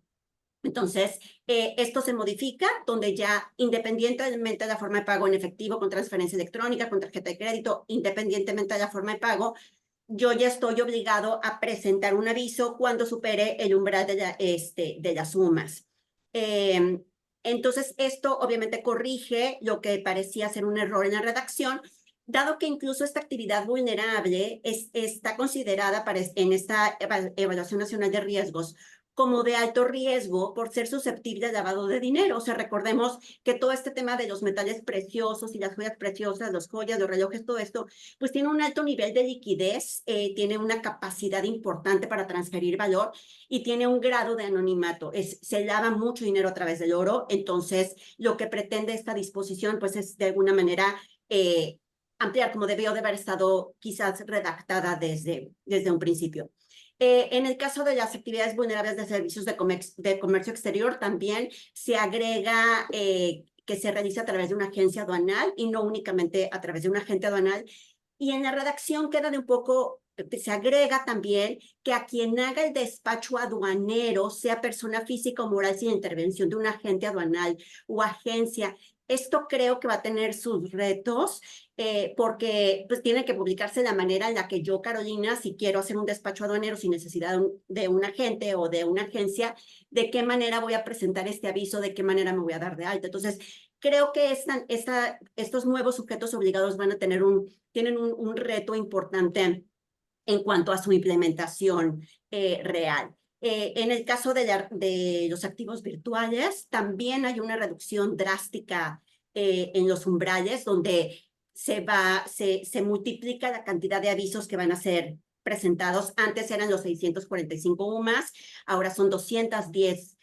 Entonces, esto se modifica, donde ya independientemente de la forma de pago en efectivo, con transferencia electrónica, con tarjeta de crédito, independientemente de la forma de pago, yo ya estoy obligado a presentar un aviso cuando supere el umbral de las sumas. Entonces, esto obviamente corrige lo que parecía ser un error en la redacción, dado que incluso esta actividad vulnerable está considerada en esta Evaluación Nacional de Riesgos como de alto riesgo por ser susceptible al lavado de dinero. O sea, recordemos que todo este tema de los metales preciosos y las joyas preciosas, las joyas, los relojes, todo esto, pues tiene un alto nivel de liquidez, tiene una capacidad importante para transferir valor y tiene un grado de anonimato. Se lava mucho dinero a través del oro. Entonces, lo que pretende esta disposición, pues es de alguna manera ampliar, como debió de haber estado quizás redactada desde un principio. En el caso de las actividades vulnerables de servicios de comercio exterior, también se agrega que se realiza a través de una agencia aduanal y no únicamente a través de un agente aduanal. Y en la redacción queda se agrega también que a quien haga el despacho aduanero, sea persona física o moral sin intervención de un agente aduanal o agencia. Esto creo que va a tener sus retos, porque pues tiene que publicarse de la manera en la que yo, Carolina, si quiero hacer un despacho aduanero sin necesidad de un agente o de una agencia, de qué manera voy a presentar este aviso, de qué manera me voy a dar de alta. Entonces, creo que estos nuevos sujetos obligados van a tener tienen un reto importante en cuanto a su implementación real. En el caso de los activos virtuales, también hay una reducción drástica en los umbrales, donde se multiplica la cantidad de avisos que van a ser presentados. Antes eran los 645 UMAS, ahora son 210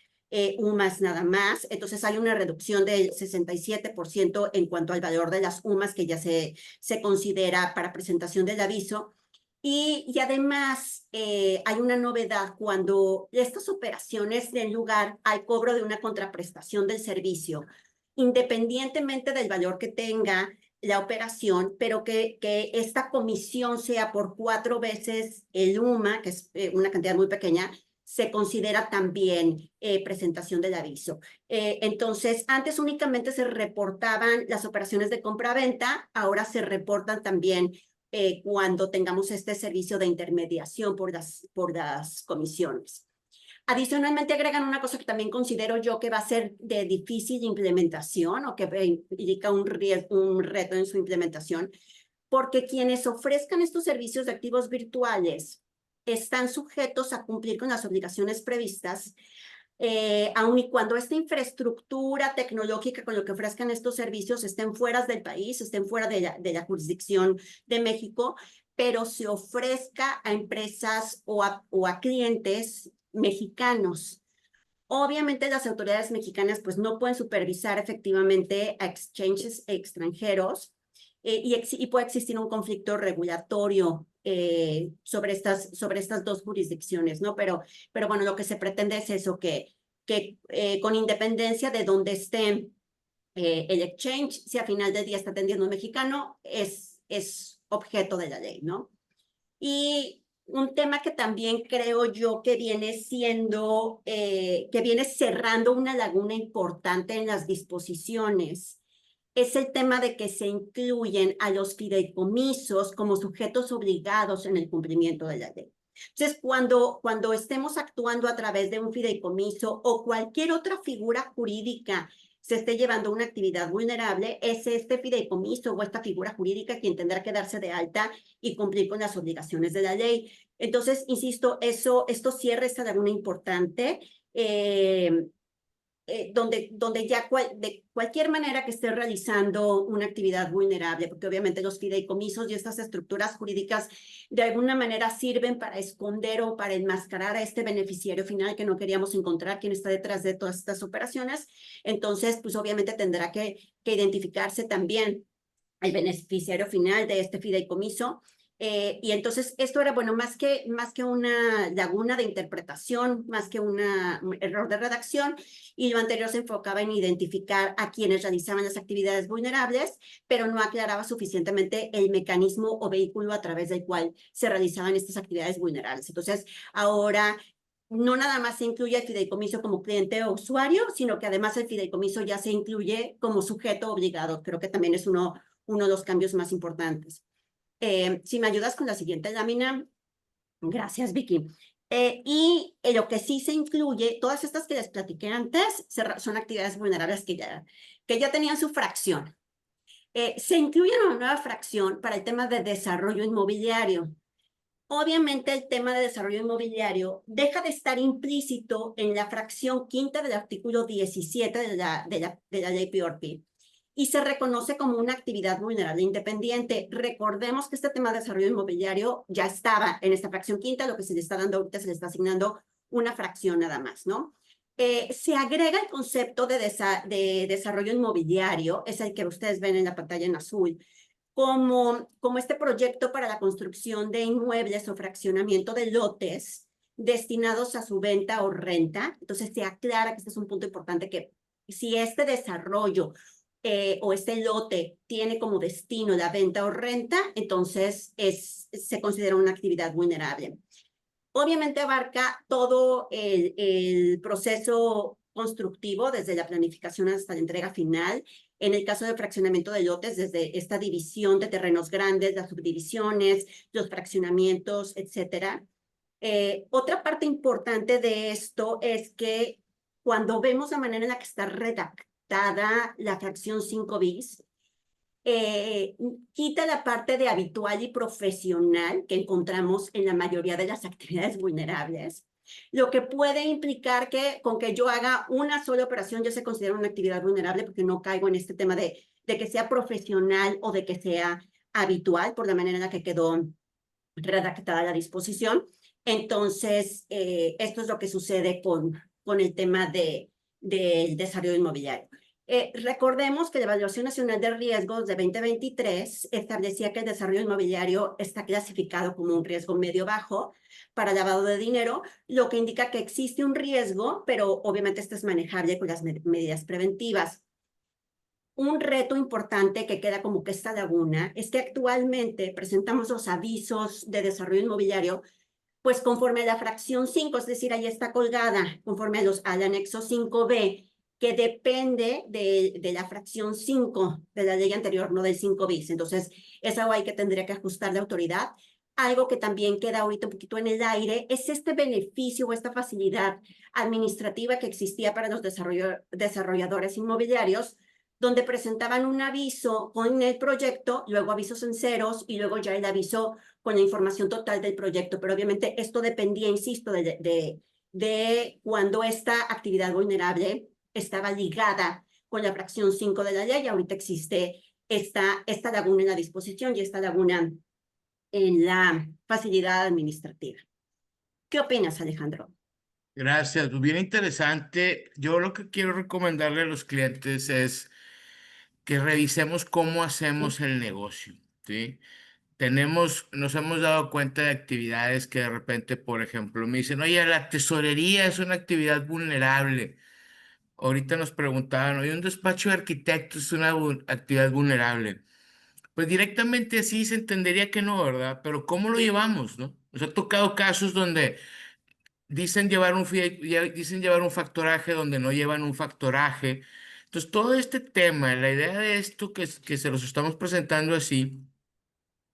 UMAS nada más. Entonces hay una reducción del 67% en cuanto al valor de las UMAS que ya se considera para presentación del aviso. Y además hay una novedad cuando estas operaciones den lugar al cobro de una contraprestación del servicio, independientemente del valor que tenga la operación, pero que esta comisión sea por 4 veces el UMA, que es una cantidad muy pequeña, se considera también presentación del aviso. Entonces, antes únicamente se reportaban las operaciones de compra-venta, ahora se reportan también cuando tengamos este servicio de intermediación por las comisiones. Adicionalmente agregan una cosa que también considero yo que va a ser de difícil implementación o que implica un reto en su implementación, porque quienes ofrezcan estos servicios de activos virtuales están sujetos a cumplir con las obligaciones previstas, aun y cuando esta infraestructura tecnológica con lo que ofrezcan estos servicios estén fuera del país, estén fuera de la jurisdicción de México, pero se ofrezca a empresas o a clientes mexicanos. Obviamente las autoridades mexicanas pues no pueden supervisar efectivamente a exchanges extranjeros y puede existir un conflicto regulatorio sobre estas dos jurisdicciones, ¿no? Pero bueno, lo que se pretende es eso, que con independencia de donde esté el exchange, si al final del día está atendiendo un mexicano, es objeto de la ley, ¿no? Y un tema que también creo yo que viene cerrando una laguna importante en las disposiciones, es el tema de que se incluyen a los fideicomisos como sujetos obligados en el cumplimiento de la ley. Entonces, cuando estemos actuando a través de un fideicomiso o cualquier otra figura jurídica se esté llevando una actividad vulnerable, es este fideicomiso o esta figura jurídica quien tendrá que darse de alta y cumplir con las obligaciones de la ley. Entonces, insisto, esto cierra esta laguna importante, donde ya de cualquier manera que esté realizando una actividad vulnerable, porque obviamente los fideicomisos y estas estructuras jurídicas de alguna manera sirven para esconder o para enmascarar a este beneficiario final que no queríamos encontrar, quien está detrás de todas estas operaciones. Entonces, pues obviamente tendrá que identificarse también el beneficiario final de este fideicomiso. Y entonces esto era, bueno, más que una laguna de interpretación, más que un error de redacción, y lo anterior se enfocaba en identificar a quienes realizaban las actividades vulnerables, pero no aclaraba suficientemente el mecanismo o vehículo a través del cual se realizaban estas actividades vulnerables. Entonces, ahora no nada más se incluye el fideicomiso como cliente o usuario, sino que además el fideicomiso ya se incluye como sujeto obligado. Creo que también es uno de los cambios más importantes. Si me ayudas con la siguiente lámina. Gracias, Vicky. Y lo que sí se incluye, todas estas que les platiqué antes, son actividades vulnerables que ya tenían su fracción. Se incluye una nueva fracción para el tema de desarrollo inmobiliario. Obviamente el tema de desarrollo inmobiliario deja de estar implícito en la fracción quinta del artículo 17 de la ley PRP y se reconoce como una actividad vulnerable independiente. Recordemos que este tema de desarrollo inmobiliario ya estaba en esta fracción quinta, lo que se le está dando ahorita se le está asignando una fracción nada más, ¿no? Se agrega el concepto de desarrollo inmobiliario, es el que ustedes ven en la pantalla en azul, como este proyecto para la construcción de inmuebles o fraccionamiento de lotes destinados a su venta o renta. Entonces se aclara que este es un punto importante, que si este desarrollo o este lote tiene como destino la venta o renta, entonces se considera una actividad vulnerable. Obviamente abarca todo el proceso constructivo, desde la planificación hasta la entrega final. En el caso del fraccionamiento de lotes, desde esta división de terrenos grandes, las subdivisiones, los fraccionamientos, etcétera. Otra parte importante de esto es que cuando vemos la manera en la que está redactada la fracción 5 bis, quita la parte de habitual y profesional que encontramos en la mayoría de las actividades vulnerables, lo que puede implicar que con que yo haga una sola operación ya se considera una actividad vulnerable, porque no caigo en este tema de que sea profesional o de que sea habitual por la manera en la que quedó redactada la disposición. Entonces, esto es lo que sucede con el tema del desarrollo inmobiliario. Recordemos que la Evaluación Nacional de Riesgos de 2023 establecía que el desarrollo inmobiliario está clasificado como un riesgo medio-bajo para lavado de dinero, lo que indica que existe un riesgo, pero obviamente este es manejable con las medidas preventivas. Un reto importante que queda como que esta laguna es que actualmente presentamos los avisos de desarrollo inmobiliario pues conforme a la fracción 5, es decir, ahí está colgada, conforme al anexo 5B, que depende de la fracción 5 de la ley anterior, no del 5 bis. Entonces, es algo ahí que tendría que ajustar la autoridad. Algo que también queda ahorita un poquito en el aire es este beneficio o esta facilidad administrativa que existía para los desarrolladores inmobiliarios, donde presentaban un aviso con el proyecto, luego avisos en ceros y luego ya el aviso con la información total del proyecto. Pero obviamente esto dependía, insisto, de cuando esta actividad vulnerable estaba ligada con la fracción 5 de la ley. Ahorita existe esta laguna en la disposición y esta laguna en la facilidad administrativa. ¿Qué opinas, Alejandro? Gracias, bien interesante. Yo lo que quiero recomendarle a los clientes es que revisemos cómo hacemos el negocio, ¿sí? Nos hemos dado cuenta de actividades que de repente, por ejemplo, me dicen, oye, la tesorería es una actividad vulnerable. Ahorita nos preguntaban, oye, un despacho de arquitectos es una actividad vulnerable. Pues directamente así se entendería que no, ¿verdad? Pero ¿cómo lo llevamos, no? Nos ha tocado casos donde dicen llevar un factoraje donde no llevan un factoraje. Entonces, todo este tema, la idea de esto que se los estamos presentando así,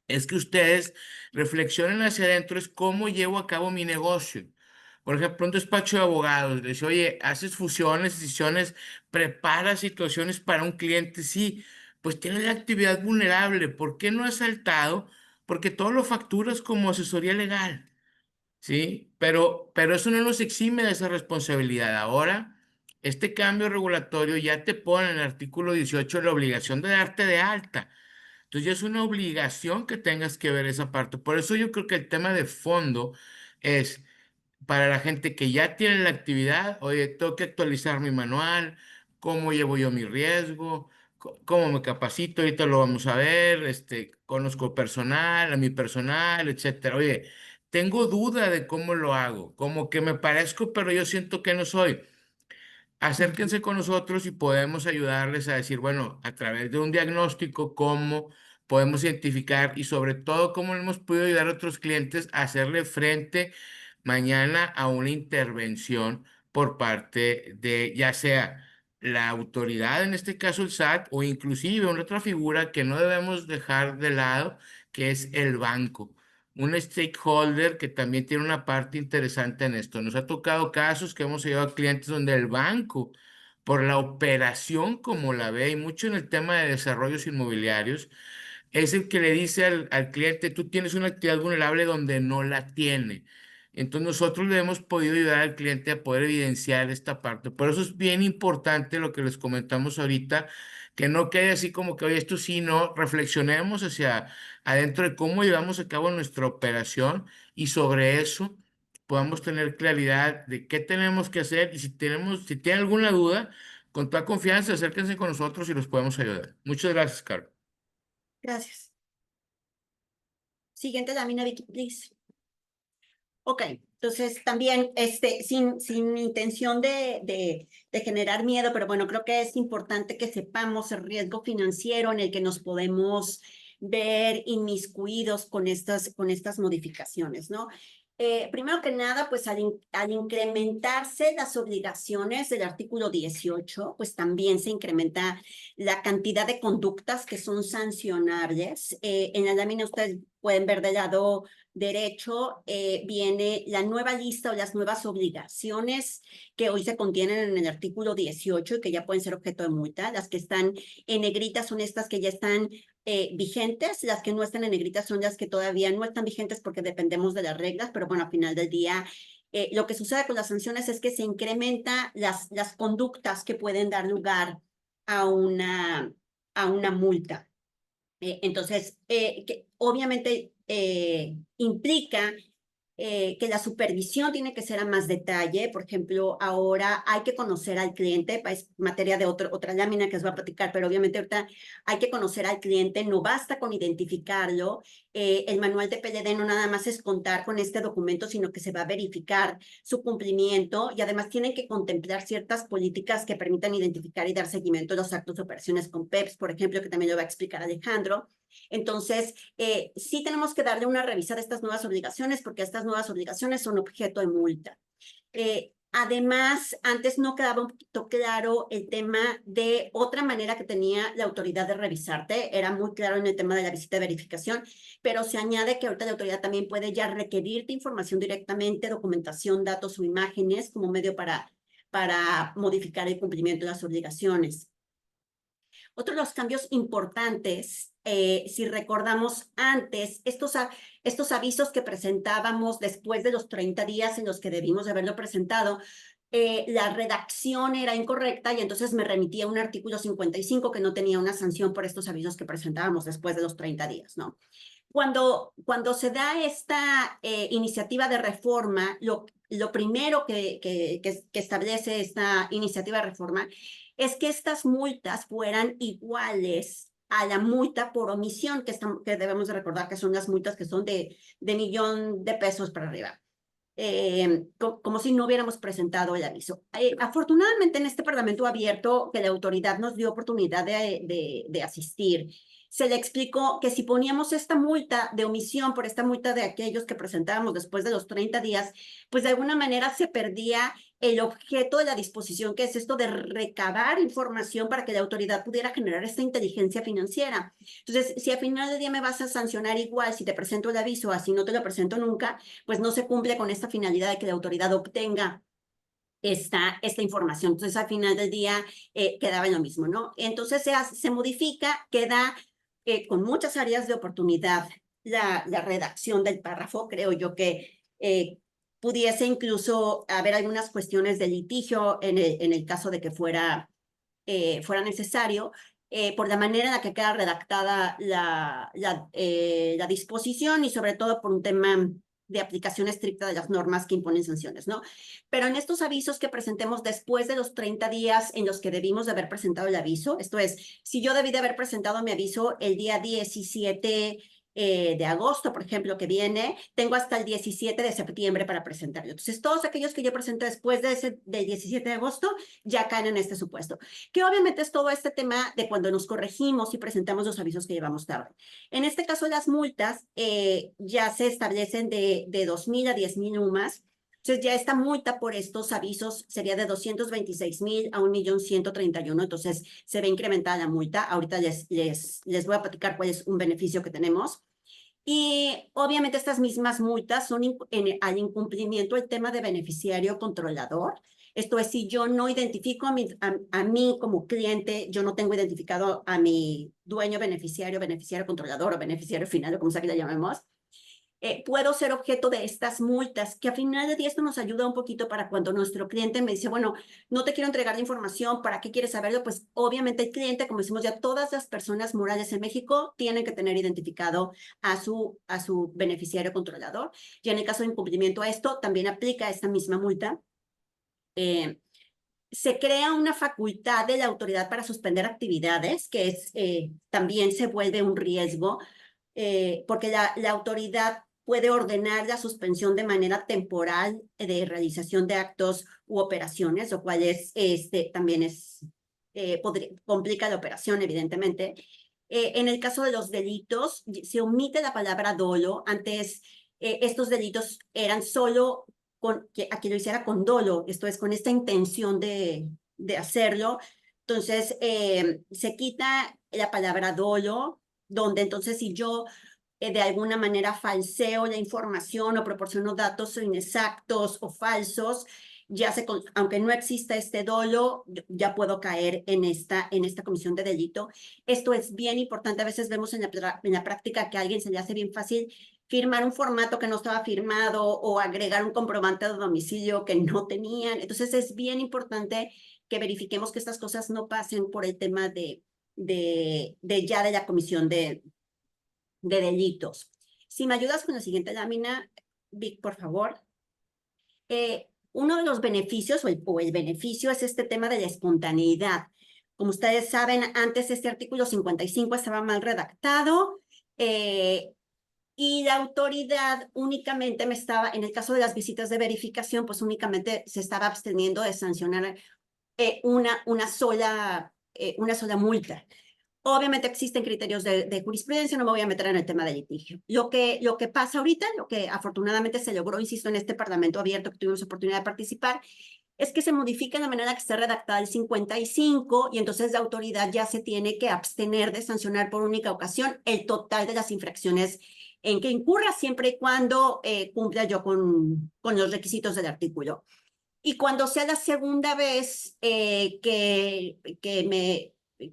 es que ustedes reflexionen hacia adentro, es cómo llevo a cabo mi negocio. Por ejemplo, un despacho de abogados, le dice, oye, haces fusiones, decisiones, preparas situaciones para un cliente, sí, pues tienes la actividad vulnerable, ¿por qué no has saltado? Porque todo lo facturas como asesoría legal, ¿sí? Pero eso no nos exime de esa responsabilidad. Ahora, este cambio regulatorio ya te pone en el artículo 18 la obligación de darte de alta. Entonces ya es una obligación que tengas que ver esa parte. Por eso yo creo que el tema de fondo es para la gente que ya tiene la actividad, oye, tengo que actualizar mi manual, cómo llevo yo mi riesgo, cómo me capacito, ahorita lo vamos a ver, conozco personal, a mi personal, etcétera. Oye, tengo duda de cómo lo hago, como que me parezco, pero yo siento que no soy. Acérquense con nosotros y podemos ayudarles a decir, bueno, a través de un diagnóstico, cómo podemos identificar y sobre todo cómo hemos podido ayudar a otros clientes a hacerle frente mañana a una intervención por parte de ya sea la autoridad, en este caso el SAT, o inclusive una otra figura que no debemos dejar de lado, que es el banco, un stakeholder que también tiene una parte interesante en esto. Nos ha tocado casos que hemos llevado a clientes donde el banco, por la operación como la ve, y mucho en el tema de desarrollos inmobiliarios, es el que le dice al cliente, tú tienes una actividad vulnerable donde no la tiene. Entonces nosotros le hemos podido ayudar al cliente a poder evidenciar esta parte. Por eso es bien importante lo que les comentamos ahorita, que no quede así como que, oye, esto sí, no, reflexionemos hacia adentro de cómo llevamos a cabo nuestra operación y sobre eso podamos tener claridad de qué tenemos que hacer y si tienen alguna duda, con toda confianza, acérquense con nosotros y los podemos ayudar. Muchas gracias, Carlos. Gracias. Siguiente lámina, Vicky, please. Ok, entonces también sin intención de generar miedo, pero bueno, creo que es importante que sepamos el riesgo financiero en el que nos podemos ver inmiscuidos con estas modificaciones, ¿no? Primero que nada, pues al incrementarse las obligaciones del artículo 18, pues también se incrementa la cantidad de conductas que son sancionables. En la lámina ustedes pueden ver del lado derecho viene la nueva lista o las nuevas obligaciones que hoy se contienen en el artículo 18 y que ya pueden ser objeto de multa. Las que están en negrita son estas que ya están vigentes, las que no están en negrita son las que todavía no están vigentes porque dependemos de las reglas, pero bueno, al final del día lo que sucede con las sanciones es que se incrementa las conductas que pueden dar lugar a una multa. Entonces, que obviamente implica que la supervisión tiene que ser a más detalle. Por ejemplo, ahora hay que conocer al cliente, es materia de otra lámina que os voy a platicar, pero obviamente ahorita hay que conocer al cliente, no basta con identificarlo. El manual de PLD no nada más es contar con este documento, sino que se va a verificar su cumplimiento y además tienen que contemplar ciertas políticas que permitan identificar y dar seguimiento a los actos de operaciones con PEPs, por ejemplo, que también lo va a explicar Alejandro. Entonces, sí tenemos que darle una revisada a estas nuevas obligaciones porque estas nuevas obligaciones son objeto de multa. Además, antes no quedaba un poquito claro el tema de otra manera que tenía la autoridad de revisarte. Era muy claro en el tema de la visita de verificación, pero se añade que ahorita la autoridad también puede ya requerirte información directamente, documentación, datos o imágenes como medio para modificar el cumplimiento de las obligaciones. Otro de los cambios importantes, si recordamos antes, estos avisos que presentábamos después de los 30 días en los que debimos de haberlo presentado, la redacción era incorrecta y entonces me remitía a un artículo 55 que no tenía una sanción por estos avisos que presentábamos después de los 30 días, ¿no? Cuando se da esta iniciativa de reforma, lo primero que establece esta iniciativa de reforma es que estas multas fueran iguales a la multa por omisión, que debemos de recordar que son las multas que son de $1,000,000 para arriba. Como si no hubiéramos presentado el aviso. Afortunadamente en este Parlamento abierto que la autoridad nos dio oportunidad de asistir, se le explicó que si poníamos esta multa de omisión por esta multa de aquellos que presentábamos después de los 30 días, pues de alguna manera se perdía el objeto de la disposición, que es esto de recabar información para que la autoridad pudiera generar esta inteligencia financiera. Entonces, si al final del día me vas a sancionar igual si te presento el aviso, así no te lo presento nunca, pues no se cumple con esta finalidad de que la autoridad obtenga esta información. Entonces, al final del día quedaba en lo mismo, ¿no? Entonces, se modifica, queda con muchas áreas de oportunidad la redacción del párrafo. Creo yo que pudiese incluso haber algunas cuestiones de litigio en el caso de que fuera necesario, por la manera en la que queda redactada la disposición y sobre todo por un tema de aplicación estricta de las normas que imponen sanciones, ¿no? Pero en estos avisos que presentemos después de los 30 días en los que debimos de haber presentado el aviso, esto es, si yo debí de haber presentado mi aviso el día 17 de agosto, por ejemplo, que viene, tengo hasta el 17 de septiembre para presentarlo. Entonces, todos aquellos que yo presenté después del 17 de agosto ya caen en este supuesto, que obviamente es todo este tema de cuando nos corregimos y presentamos los avisos que llevamos tarde. En este caso, las multas ya se establecen de 2,000 a 10,000 UMAS. Entonces, ya esta multa por estos avisos sería de 226,000 a 1,131,000. Entonces, se ve incrementada la multa. Ahorita les voy a platicar cuál es un beneficio que tenemos. Y obviamente estas mismas multas son al incumplimiento del tema de beneficiario controlador. Esto es, si yo no identifico a mí como cliente, yo no tengo identificado a mi dueño beneficiario controlador o beneficiario final, o como sea que le llamemos, puedo ser objeto de estas multas, que a final de día esto nos ayuda un poquito para cuando nuestro cliente me dice, bueno, no te quiero entregar la información, ¿para qué quieres saberlo? Pues obviamente el cliente, como decimos ya, todas las personas morales en México tienen que tener identificado a su beneficiario controlador. Y en el caso de incumplimiento a esto, también aplica esta misma multa. Se crea una facultad de la autoridad para suspender actividades, que es también se vuelve un riesgo, porque la autoridad puede ordenar la suspensión de manera temporal de realización de actos u operaciones, lo cual también complica la operación, evidentemente. En el caso de los delitos, se omite la palabra dolo. Antes, estos delitos eran solo a que lo hiciera con dolo, esto es, con esta intención de hacerlo. Entonces, se quita la palabra dolo, donde entonces si yo de alguna manera falseo la información o proporciono datos inexactos o falsos, aunque no exista este dolo, ya puedo caer en esta comisión de delito. Esto es bien importante. A veces vemos en la práctica que a alguien se le hace bien fácil firmar un formato que no estaba firmado o agregar un comprobante de domicilio que no tenían. Entonces es bien importante que verifiquemos que estas cosas no pasen por el tema de la comisión de delitos. Si me ayudas con la siguiente lámina, Vic, por favor. Uno de los beneficios o el beneficio es este tema de la espontaneidad. Como ustedes saben, antes este artículo 55 estaba mal redactado y la autoridad únicamente en el caso de las visitas de verificación, pues únicamente se estaba absteniendo de sancionar una sola multa. Obviamente existen criterios de jurisprudencia, no me voy a meter en el tema de litigio. Lo que pasa ahorita, lo que afortunadamente se logró, insisto, en este Parlamento abierto que tuvimos oportunidad de participar, es que se modifica la manera que está redactada el 55 y entonces la autoridad ya se tiene que abstener de sancionar por única ocasión el total de las infracciones en que incurra, siempre y cuando cumpla yo con los requisitos del artículo. Y cuando sea la segunda vez que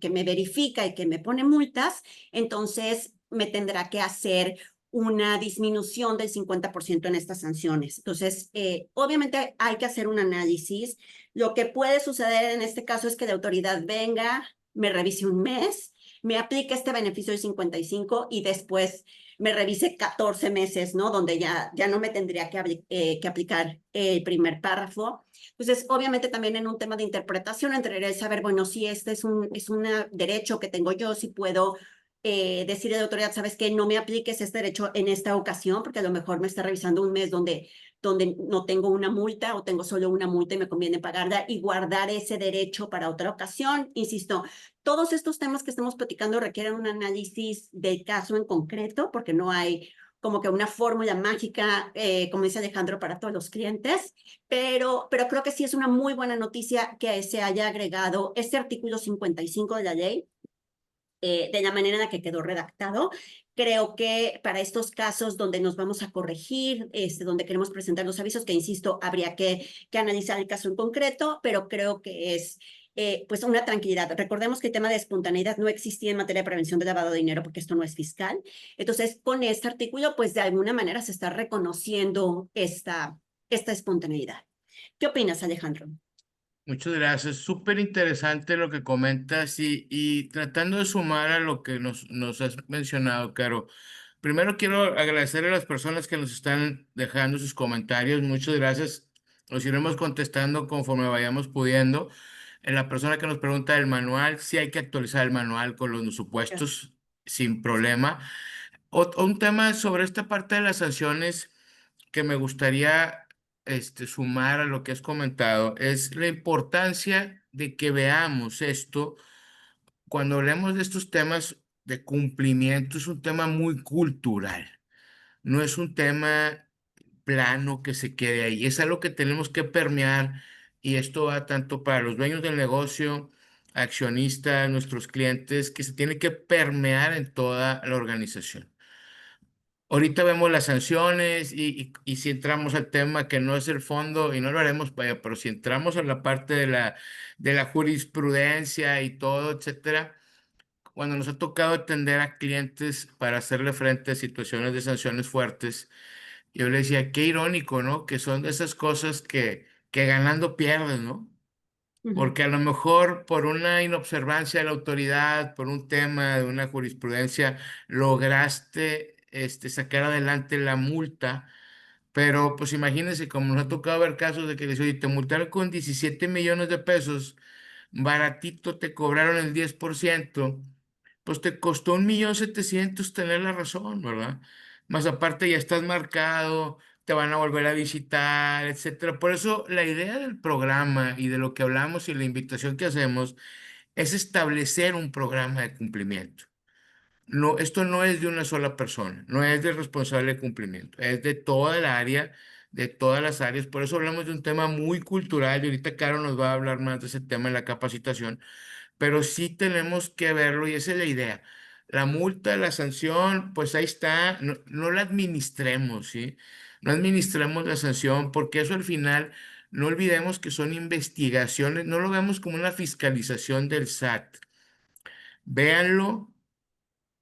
me verifica y que me pone multas, entonces me tendrá que hacer una disminución del 50% en estas sanciones. Entonces, obviamente hay que hacer un análisis. Lo que puede suceder en este caso es que la autoridad venga, me revise un mes, me aplique este beneficio del 55 y después me revise 14 meses, ¿no? Donde ya no me tendría que aplicar el primer párrafo. Entonces, obviamente también en un tema de interpretación entraría el saber, bueno, si este es un derecho que tengo yo, si puedo decirle a la autoridad, ¿sabes qué? No me apliques este derecho en esta ocasión, porque a lo mejor me está revisando un mes donde no tengo una multa o tengo solo una multa y me conviene pagarla y guardar ese derecho para otra ocasión. Insisto, todos estos temas que estamos platicando requieren un análisis del caso en concreto, porque no hay como que una fórmula mágica, como dice Alejandro, para todos los clientes, pero creo que sí es una muy buena noticia que se haya agregado este artículo 55 de la ley, de la manera en la que quedó redactado. Creo que para estos casos donde nos vamos a corregir, donde queremos presentar los avisos, que insisto, habría que analizar el caso en concreto, pero creo que es pues una tranquilidad. Recordemos que el tema de espontaneidad no existía en materia de prevención de lavado de dinero porque esto no es fiscal. Entonces, con este artículo, pues de alguna manera se está reconociendo esta espontaneidad. ¿Qué opinas, Alejandro? Muchas gracias. Súper interesante lo que comentas y tratando de sumar a lo que nos has mencionado, Caro. Primero quiero agradecer a las personas que nos están dejando sus comentarios. Muchas gracias. Los iremos contestando conforme vayamos pudiendo. La persona que nos pregunta del manual, sí hay que actualizar el manual con los supuestos sin problema. Un tema sobre esta parte de las sanciones que me gustaría sumar a lo que has comentado es la importancia de que veamos esto cuando hablemos de estos temas de cumplimiento. Es un tema muy cultural, no es un tema plano que se quede ahí, es algo que tenemos que permear y esto va tanto para los dueños del negocio, accionistas, nuestros clientes, que se tiene que permear en toda la organización. Ahorita vemos las sanciones y si entramos al tema que no es el fondo, y no lo haremos, vaya, pero si entramos a la parte de la jurisprudencia y todo, etcétera, cuando nos ha tocado atender a clientes para hacerle frente a situaciones de sanciones fuertes, yo le decía, qué irónico, ¿no? Que son de esas cosas que ganando pierdes, ¿no? Porque a lo mejor por una inobservancia de la autoridad, por un tema de una jurisprudencia, lograste sacar adelante la multa, pero pues imagínense, como nos ha tocado ver casos de que les oye, te multaron con 17 millones de pesos, baratito te cobraron el 10%, pues te costó 1.700.000 tener la razón, ¿verdad? Más aparte ya estás marcado, te van a volver a visitar, etcétera. Por eso la idea del programa y de lo que hablamos y la invitación que hacemos es establecer un programa de cumplimiento. No, esto no es de una sola persona, no es del responsable de cumplimiento, es de toda el área, de todas las áreas. Por eso hablamos de un tema muy cultural y ahorita Caro nos va a hablar más de ese tema en la capacitación, pero sí tenemos que verlo y esa es la idea. la multa, la sanción, pues ahí está, no, no la administremos, ¿sí? No administremos la sanción porque eso al final, no olvidemos que son investigaciones, no lo vemos como una fiscalización del SAT, véanlo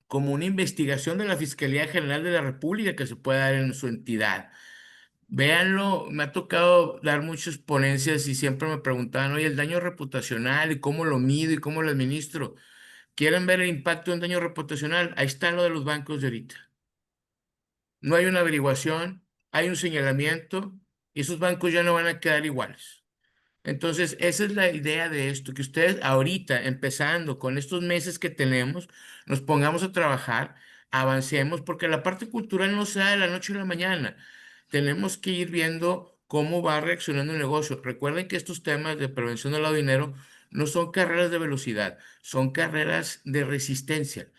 como una investigación de la Fiscalía General de la República que se puede dar en su entidad. Véanlo, me ha tocado dar muchas ponencias y siempre me preguntaban, oye, el daño reputacional y cómo lo mido y cómo lo administro. ¿Quieren ver el impacto de un daño reputacional? Ahí está lo de los bancos de ahorita. No hay una averiguación, hay un señalamiento y esos bancos ya no van a quedar iguales. Entonces, esa es la idea de esto, que ustedes ahorita, empezando con estos meses que tenemos, nos pongamos a trabajar, avancemos, porque la parte cultural no se da de la noche a la mañana. Tenemos que ir viendo cómo va reaccionando el negocio. Recuerden que estos temas de prevención del lavado de dinero no son carreras de velocidad, son carreras de resistencia.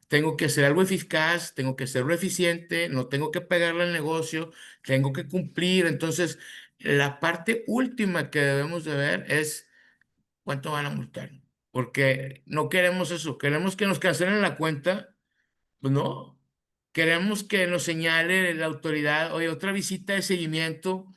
Tengo que hacer algo eficaz, tengo que hacerlo eficiente, no tengo que pegarle al negocio, tengo que cumplir. Entonces, la parte última que debemos de ver es cuánto van a multar. Porque no queremos eso, queremos que nos cancelen la cuenta, pues no. Queremos que nos señale la autoridad, oye, otra visita de seguimiento,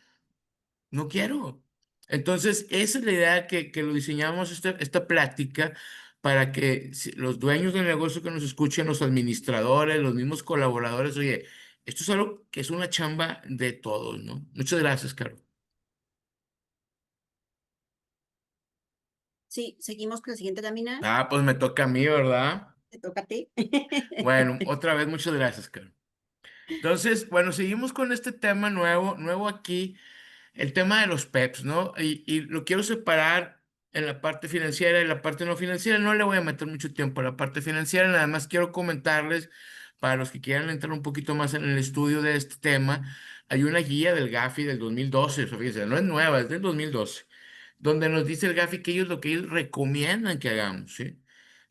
no quiero. Entonces, esa es la idea que lo diseñamos esta plática para que los dueños del negocio que nos escuchen, los administradores, los mismos colaboradores, oye, esto es algo que es una chamba de todos, ¿no? Muchas gracias, Carlos. Sí, seguimos con la siguiente lámina. Ah, pues me toca a mí, ¿verdad? Te toca a ti. Bueno, otra vez, muchas gracias, Carlos. Entonces, bueno, seguimos con este tema nuevo aquí. El tema de los PEPs, ¿no? Y lo quiero separar en la parte financiera y la parte no financiera. No le voy a meter mucho tiempo a la parte financiera, nada más quiero comentarles, para los que quieran entrar un poquito más en el estudio de este tema, hay una guía del GAFI del 2012, o sea, fíjense, no es nueva, es del 2012, donde nos dice el GAFI que ellos lo que ellos recomiendan que hagamos, ¿sí?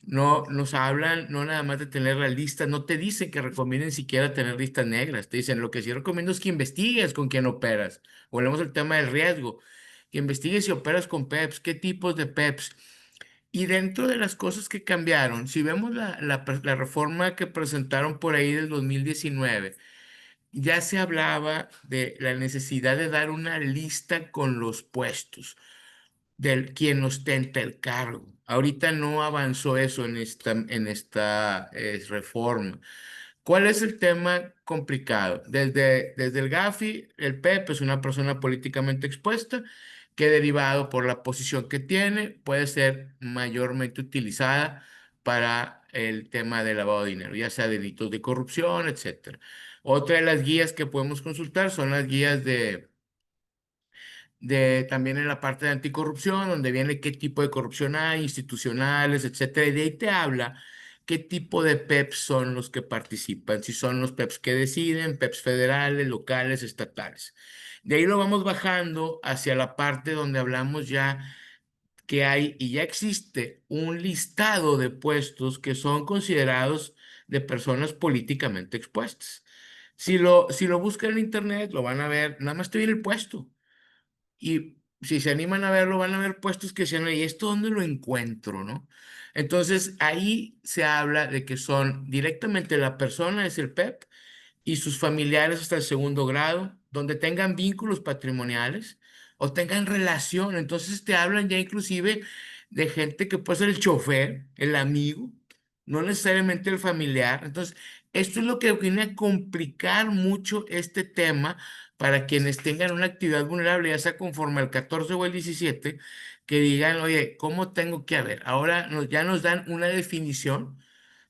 No nos hablan, no nada más de tener la lista, no te dicen que recomienden siquiera tener listas negras, te dicen lo que sí recomiendo es que investigues con quién operas. Volvemos al tema del riesgo, que investigues si operas con PEPs, qué tipos de PEPs. Y dentro de las cosas que cambiaron, si vemos la reforma que presentaron por ahí del 2019, ya se hablaba de la necesidad de dar una lista con los puestos del quien ostenta el cargo. Ahorita no avanzó eso en esta reforma. ¿Cuál es el tema complicado? Desde el GAFI, el PEP es una persona políticamente expuesta que derivado por la posición que tiene puede ser mayormente utilizada para el tema de lavado de dinero, ya sea delitos de corrupción, etcétera. Otra de las guías que podemos consultar son las guías de también en la parte de anticorrupción, donde viene qué tipo de corrupción hay, institucionales, etcétera, y de ahí te habla qué tipo de PEPs son los que participan, si son los PEPs que deciden, PEPs federales, locales, estatales. De ahí lo vamos bajando hacia la parte donde hablamos ya que hay y ya existe un listado de puestos que son considerados de personas políticamente expuestas. Si lo buscan en internet, lo van a ver, nada más te viene el puesto. Y si se animan a verlo, van a ver puestos que sean, ¿y esto dónde lo encuentro, no? Entonces, ahí se habla de que son directamente la persona, es el PEP, y sus familiares hasta el segundo grado, donde tengan vínculos patrimoniales o tengan relación. Entonces, te hablan ya inclusive de gente que puede ser el chofer, el amigo, no necesariamente el familiar. Entonces, esto es lo que viene a complicar mucho este tema para quienes tengan una actividad vulnerable, ya sea conforme al 14 o el 17, que digan, oye, ¿cómo tengo que haber? Ahora ya nos dan una definición.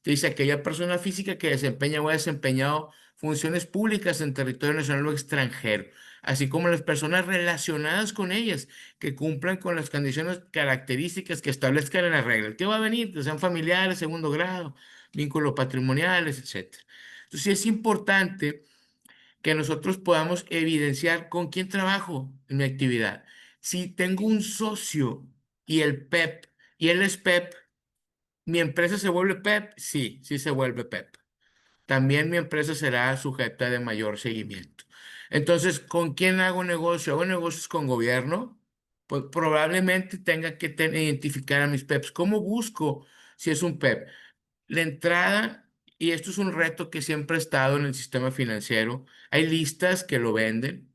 Te dice aquella persona física que desempeña o ha desempeñado funciones públicas en territorio nacional o extranjero, así como las personas relacionadas con ellas que cumplan con las condiciones características que establezcan en la regla. ¿Qué va a venir? Que sean familiares, segundo grado, vínculos patrimoniales, etcétera. Entonces, sí es importante que nosotros podamos evidenciar con quién trabajo en mi actividad. Si tengo un socio y el PEP, y él es PEP, ¿mi empresa se vuelve PEP? Sí, sí se vuelve PEP. También mi empresa será sujeta de mayor seguimiento. Entonces, ¿con quién hago negocio? ¿Hago negocios con gobierno? Pues probablemente tenga que identificar a mis PEPs. ¿Cómo busco si es un PEP? la entrada, y esto es un reto que siempre ha estado en el sistema financiero, hay listas que lo venden,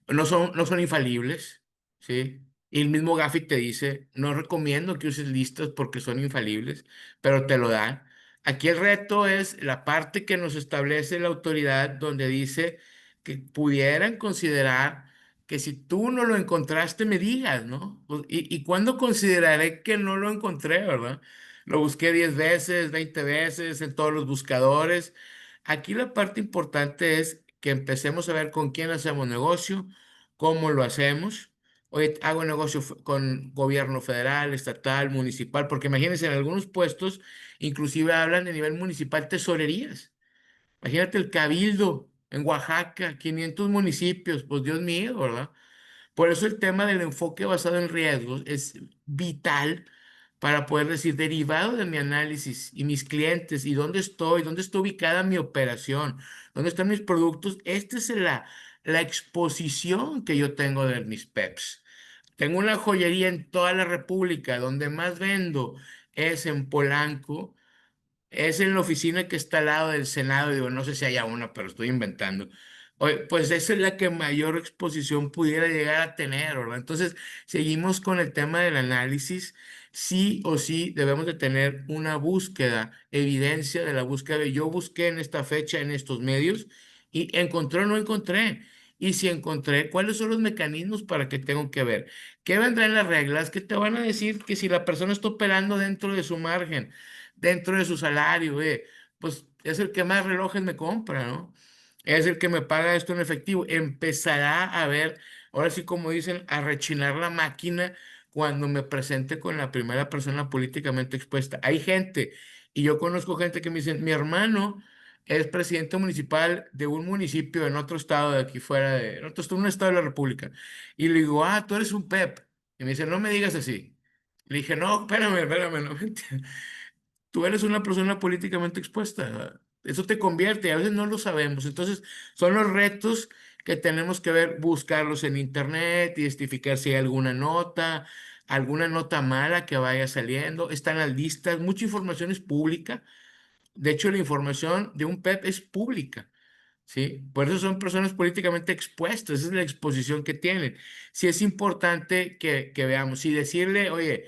no son infalibles, ¿sí? Y el mismo Gafi te dice, no recomiendo que uses listas porque son infalibles, pero te lo dan. Aquí el reto es la parte que nos establece la autoridad donde dice que pudieran considerar que si tú no lo encontraste, me digas, ¿no? Pues, ¿y cuándo consideraré que no lo encontré, verdad? Lo busqué 10 veces, 20 veces en todos los buscadores. Aquí la parte importante es que empecemos a ver con quién hacemos negocio, cómo lo hacemos. Hoy hago negocio con gobierno federal, estatal, municipal, porque imagínense, en algunos puestos inclusive hablan de nivel municipal tesorerías. Imagínate el cabildo en Oaxaca, 500 municipios, pues Dios mío, ¿verdad? Por eso el tema del enfoque basado en riesgos es vital para poder decir, derivado de mi análisis y mis clientes y dónde está ubicada mi operación, dónde están mis productos, esta es la exposición que yo tengo de mis PEPs. Tengo una joyería en toda la República, donde más vendo es en Polanco, es en la oficina que está al lado del Senado. Digo, no sé si haya una, pero estoy inventando. Oye, pues esa es la que mayor exposición pudiera llegar a tener, ¿verdad? Entonces, seguimos con el tema del análisis. Sí o sí debemos de tener una búsqueda, evidencia de la búsqueda. Yo busqué en esta fecha, en estos medios, y encontré o no encontré. Y si encontré, ¿cuáles son los mecanismos para que tengo que ver? ¿Qué vendrá en las reglas? ¿Qué te van a decir que si la persona está operando dentro de su margen, dentro de su salario, pues es el que más relojes me compra, ¿no? Es el que me paga esto en efectivo. Empezará a ver, ahora sí como dicen, a rechinar la máquina cuando me presente con la primera persona políticamente expuesta. Hay gente, y yo conozco gente que me dice, mi hermano es presidente municipal de un municipio en otro estado de aquí fuera, en un estado de la República. Y le digo, ah, tú eres un PEP. Y me dice, no me digas así. Le dije, no, espérame, no me entiendes. Tú eres una persona políticamente expuesta. Eso te convierte, y a veces no lo sabemos. Entonces, son los retos que tenemos que ver, buscarlos en internet, identificar si hay alguna nota mala que vaya saliendo. Están las listas, mucha información es pública. De hecho, la información de un PEP es pública. ¿Sí? Por eso son personas políticamente expuestas, esa es la exposición que tienen. Sí es importante que veamos, si decirle, oye,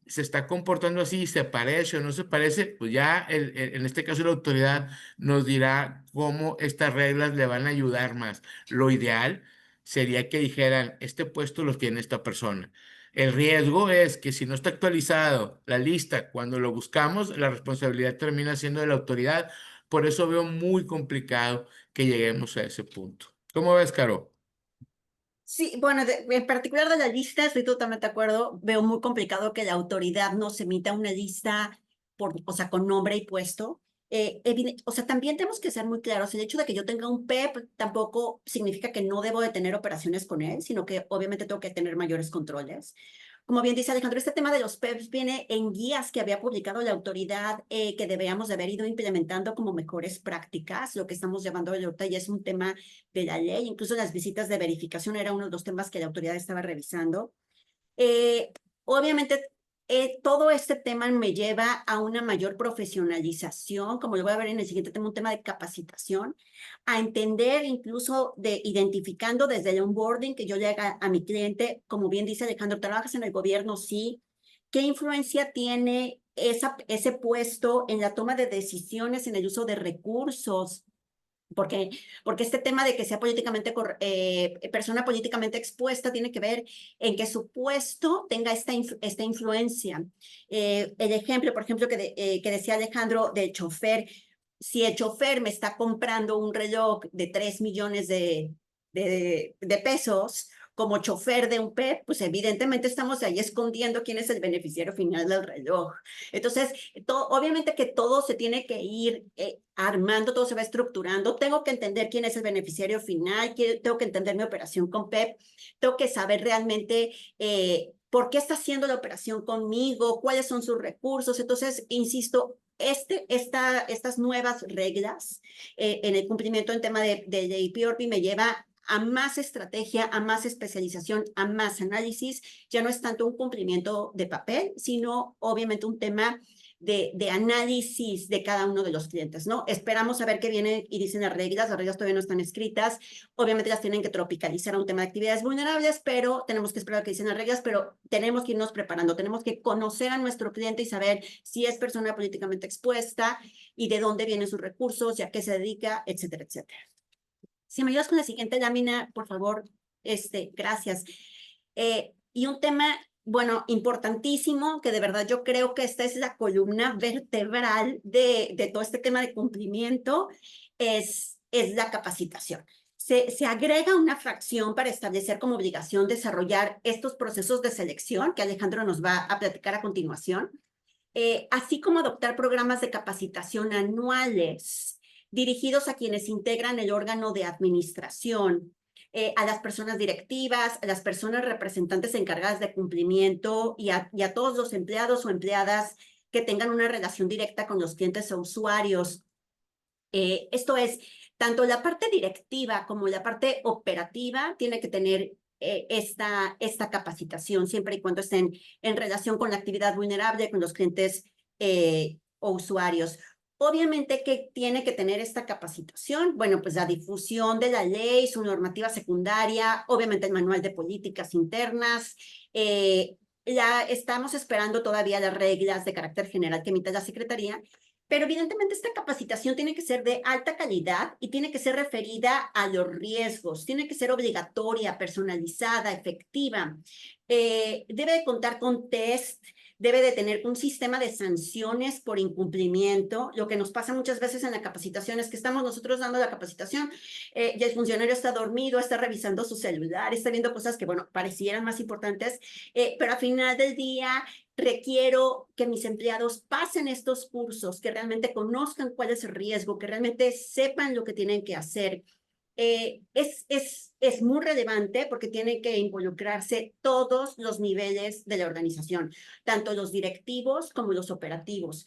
se está comportando así, se parece o no se parece, pues ya en este caso la autoridad nos dirá cómo estas reglas le van a ayudar más. Lo ideal sería que dijeran, este puesto lo tiene esta persona. El riesgo es que si no está actualizado la lista cuando lo buscamos, la responsabilidad termina siendo de la autoridad. Por eso veo muy complicado que lleguemos a ese punto. ¿Cómo ves, Caro? Sí, bueno, en particular de la lista, estoy totalmente de acuerdo. Veo muy complicado que la autoridad nos emita una lista o sea, con nombre y puesto. O sea, también tenemos que ser muy claros. El hecho de que yo tenga un PEP tampoco significa que no debo de tener operaciones con él, sino que obviamente tengo que tener mayores controles. Como bien dice Alejandro, este tema de los PEPs viene en guías que había publicado la autoridad, que deberíamos de haber ido implementando como mejores prácticas. Lo que estamos llevando ahorita ya es un tema de la ley. Incluso las visitas de verificación era uno de los temas que la autoridad estaba revisando. Eh, Obviamente, todo este tema me lleva a una mayor profesionalización, como lo voy a ver en el siguiente tema, un tema de capacitación, a entender incluso de identificando desde el onboarding que yo le haga a mi cliente, como bien dice Alejandro, trabajas en el gobierno, sí, ¿qué influencia tiene ese puesto en la toma de decisiones, en el uso de recursos? Porque este tema de que sea persona políticamente expuesta tiene que ver en que su puesto tenga esta influencia. El ejemplo, por ejemplo, que decía Alejandro del chofer, si el chofer me está comprando un reloj de 3 millones de pesos como chofer de un PEP, pues evidentemente estamos ahí escondiendo quién es el beneficiario final del reloj. Entonces, obviamente que todo se tiene que ir armando, todo se va estructurando. Tengo que entender quién es el beneficiario final, tengo que entender mi operación con PEP, tengo que saber realmente por qué está haciendo la operación conmigo, cuáles son sus recursos. Entonces, insisto, estas nuevas reglas en el cumplimiento en tema de PRP me lleva a más estrategia, a más especialización, a más análisis. Ya no es tanto un cumplimiento de papel, sino obviamente un tema de análisis de cada uno de los clientes, ¿no? Esperamos a ver qué viene y dicen las reglas todavía no están escritas, obviamente las tienen que tropicalizar a un tema de actividades vulnerables, pero tenemos que esperar a que dicen las reglas, pero tenemos que irnos preparando, tenemos que conocer a nuestro cliente y saber si es persona políticamente expuesta y de dónde vienen sus recursos y a qué se dedica, etcétera, etcétera. Si me ayudas con la siguiente lámina, por favor, gracias. Y un tema, bueno, importantísimo, que de verdad yo creo que esta es la columna vertebral de todo este tema de cumplimiento, es la capacitación. Se agrega una fracción para establecer como obligación desarrollar estos procesos de selección que Alejandro nos va a platicar a continuación, así como adoptar programas de capacitación anuales dirigidos a quienes integran el órgano de administración, a las personas directivas, a las personas representantes encargadas de cumplimiento y a todos los empleados o empleadas que tengan una relación directa con los clientes o usuarios. Esto es, tanto la parte directiva como la parte operativa tiene que tener esta capacitación, siempre y cuando estén en relación con la actividad vulnerable, con los clientes o usuarios. Obviamente que tiene que tener esta capacitación, bueno, pues la difusión de la ley, su normativa secundaria, obviamente el manual de políticas internas, estamos esperando todavía las reglas de carácter general que emite la Secretaría, pero evidentemente esta capacitación tiene que ser de alta calidad y tiene que ser referida a los riesgos, tiene que ser obligatoria, personalizada, efectiva, debe de contar con test, debe de tener un sistema de sanciones por incumplimiento. Lo que nos pasa muchas veces en la capacitación es que estamos nosotros dando la capacitación y el funcionario está dormido, está revisando su celular, está viendo cosas que, bueno, parecieran más importantes, pero al final del día requiero que mis empleados pasen estos cursos, que realmente conozcan cuál es el riesgo, que realmente sepan lo que tienen que hacer. Es muy relevante porque tienen que involucrarse todos los niveles de la organización, tanto los directivos como los operativos.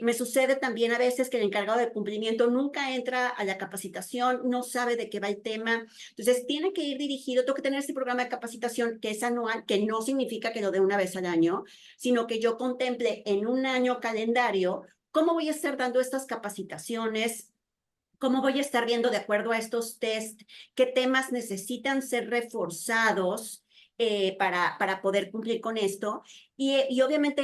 Me sucede también a veces que el encargado de cumplimiento nunca entra a la capacitación, no sabe de qué va el tema. Entonces, tiene que ir dirigido, tengo que tener este programa de capacitación que es anual, que no significa que lo dé una vez al año, sino que yo contemple en un año calendario cómo voy a estar dando estas capacitaciones, cómo voy a estar viendo de acuerdo a estos test, qué temas necesitan ser reforzados para poder cumplir con esto. Y obviamente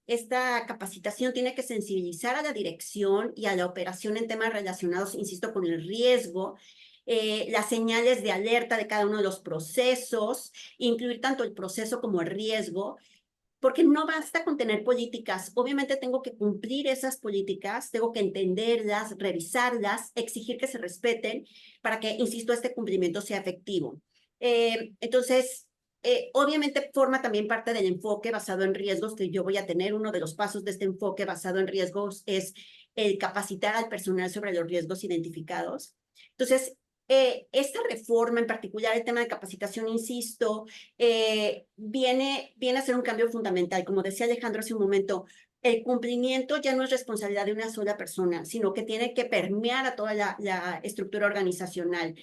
esta capacitación tiene que sensibilizar a la dirección y a la operación en temas relacionados, insisto, con el riesgo, las señales de alerta de cada uno de los procesos, incluir tanto el proceso como el riesgo, porque no basta con tener políticas. Obviamente tengo que cumplir esas políticas, tengo que entenderlas, revisarlas, exigir que se respeten para que, insisto, este cumplimiento sea efectivo. Entonces, obviamente forma también parte del enfoque basado en riesgos que yo voy a tener. Uno de los pasos de este enfoque basado en riesgos es el capacitar al personal sobre los riesgos identificados. Entonces, esta reforma, en particular el tema de capacitación, insisto, viene a ser un cambio fundamental. Como decía Alejandro hace un momento, el cumplimiento ya no es responsabilidad de una sola persona, sino que tiene que permear a toda la estructura organizacional.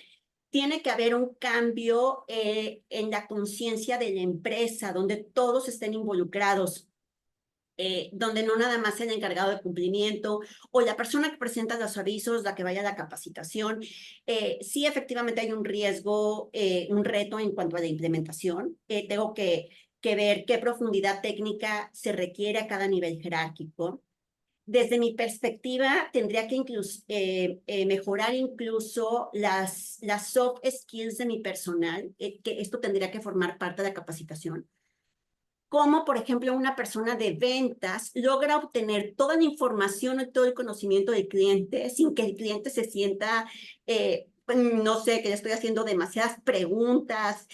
Tiene que haber un cambio en la conciencia de la empresa, donde todos estén involucrados. Donde no nada más el encargado de cumplimiento o la persona que presenta los avisos, la que vaya a la capacitación. Sí, efectivamente hay un riesgo, un reto en cuanto a la implementación. Tengo que ver qué profundidad técnica se requiere a cada nivel jerárquico. Desde mi perspectiva, tendría que mejorar incluso las soft skills de mi personal, que esto tendría que formar parte de la capacitación. Cómo, por ejemplo, una persona de ventas logra obtener toda la información y todo el conocimiento del cliente sin que el cliente se sienta, no sé, que le estoy haciendo demasiadas preguntas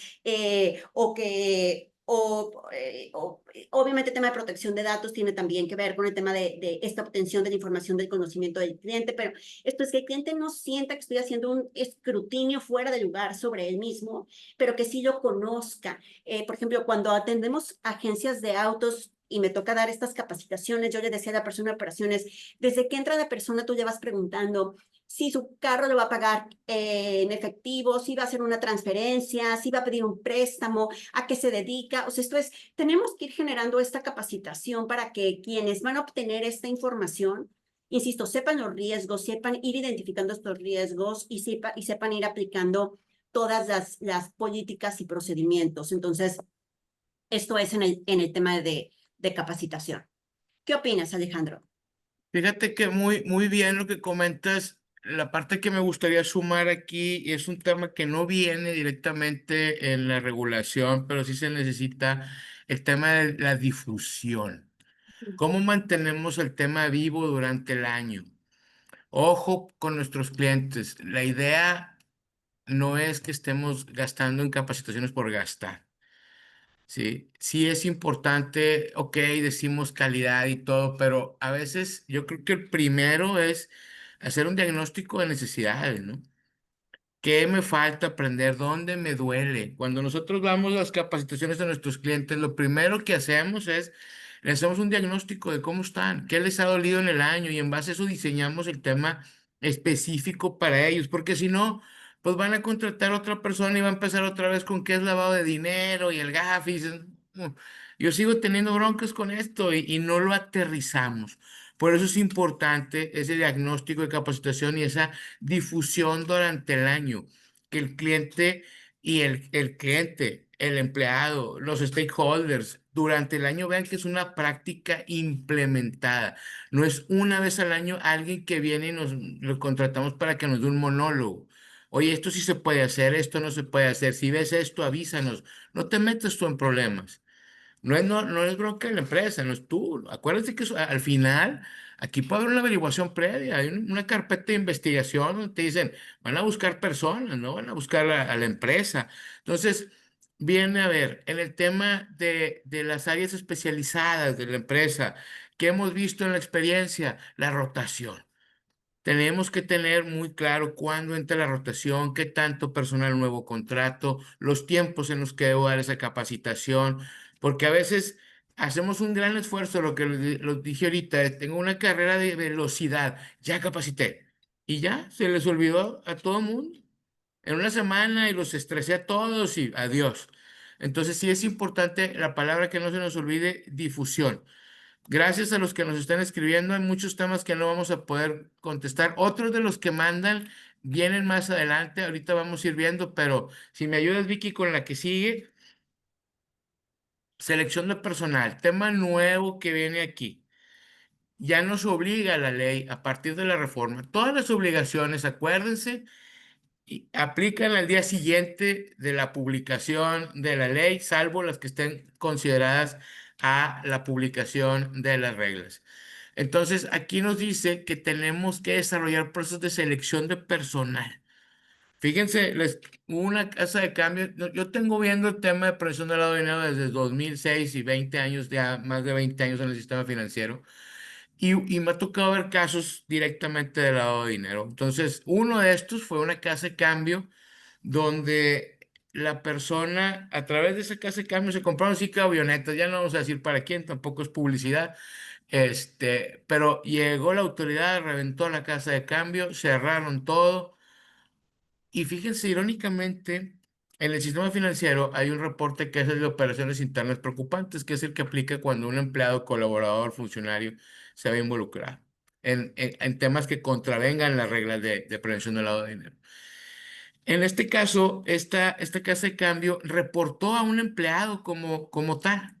obviamente el tema de protección de datos tiene también que ver con el tema de esta obtención de la información del conocimiento del cliente, pero esto es que el cliente no sienta que estoy haciendo un escrutinio fuera de lugar sobre él mismo, pero que sí lo conozca. Por ejemplo, cuando atendemos agencias de autos y me toca dar estas capacitaciones, yo le decía a la persona de operaciones, desde que entra la persona tú le vas preguntando, si su carro lo va a pagar en efectivo, si va a hacer una transferencia, si va a pedir un préstamo, a qué se dedica. O sea, tenemos que ir generando esta capacitación para que quienes van a obtener esta información, insisto, sepan los riesgos, sepan ir identificando estos riesgos y sepan ir aplicando todas las políticas y procedimientos. Entonces, esto es en el tema de capacitación. ¿Qué opinas, Alejandro? Fíjate que muy bien lo que comentas. La parte que me gustaría sumar aquí y es un tema que no viene directamente en la regulación, pero sí se necesita el tema de la difusión. ¿Cómo mantenemos el tema vivo durante el año? Ojo con nuestros clientes. La idea no es que estemos gastando en capacitaciones por gastar. Sí, sí es importante, ok, decimos calidad y todo, pero a veces yo creo que el primero es hacer un diagnóstico de necesidades, ¿no? ¿Qué me falta aprender? ¿Dónde me duele? Cuando nosotros damos las capacitaciones a nuestros clientes, lo primero que hacemos es, le hacemos un diagnóstico de cómo están, qué les ha dolido en el año y en base a eso diseñamos el tema específico para ellos, porque si no, pues van a contratar a otra persona y va a empezar otra vez con qué es lavado de dinero y el GAFI. Y dices, yo sigo teniendo broncas con esto y no lo aterrizamos. Por eso es importante ese diagnóstico de capacitación y esa difusión durante el año, que el cliente y el cliente, el empleado, los stakeholders, durante el año vean que es una práctica implementada. No es una vez al año alguien que viene y nos lo contratamos para que nos dé un monólogo. Oye, esto sí se puede hacer, esto no se puede hacer. Si ves esto, avísanos. No te metas tú en problemas. No es bronca de la empresa, no es tú. Acuérdate que al final aquí puede haber una averiguación previa, hay una carpeta de investigación donde te dicen, van a buscar personas, no van a buscar a la empresa. Entonces, viene a ver, en el tema de las áreas especializadas de la empresa, ¿qué hemos visto en la experiencia? La rotación. Tenemos que tener muy claro cuándo entra la rotación, qué tanto personal nuevo contrato, los tiempos en los que debo dar esa capacitación, porque a veces hacemos un gran esfuerzo, lo que lo dije ahorita, tengo una carrera de velocidad, ya capacité, y ya se les olvidó a todo el mundo en una semana y los estresé a todos y adiós. Entonces sí es importante la palabra que no se nos olvide, difusión. Gracias a los que nos están escribiendo, hay muchos temas que no vamos a poder contestar. Otros de los que mandan vienen más adelante, ahorita vamos a ir viendo, pero si me ayudas, Vicky, con la que sigue, selección de personal, tema nuevo que viene aquí. Ya nos obliga la ley a partir de la reforma. Todas las obligaciones, acuérdense, y aplican al día siguiente de la publicación de la ley, salvo las que estén consideradas a la publicación de las reglas. Entonces, aquí nos dice que tenemos que desarrollar procesos de selección de personal. Fíjense, una casa de cambio, yo tengo viendo el tema de prevención del lavado de dinero desde 2006 y 20 años, ya más de 20 años en el sistema financiero, y me ha tocado ver casos directamente de lavado de dinero. Entonces, uno de estos fue una casa de cambio donde la persona, a través de esa casa de cambio, se compraron 5 avionetas, ya no vamos a decir para quién, tampoco es publicidad, pero llegó la autoridad, reventó la casa de cambio, cerraron todo. Y fíjense, irónicamente, en el sistema financiero hay un reporte que es el de operaciones internas preocupantes, que es el que aplica cuando un empleado, colaborador, funcionario se ve involucrado en temas que contravengan las reglas de prevención del lavado de dinero. En este caso, esta casa de cambio reportó a un empleado como tal.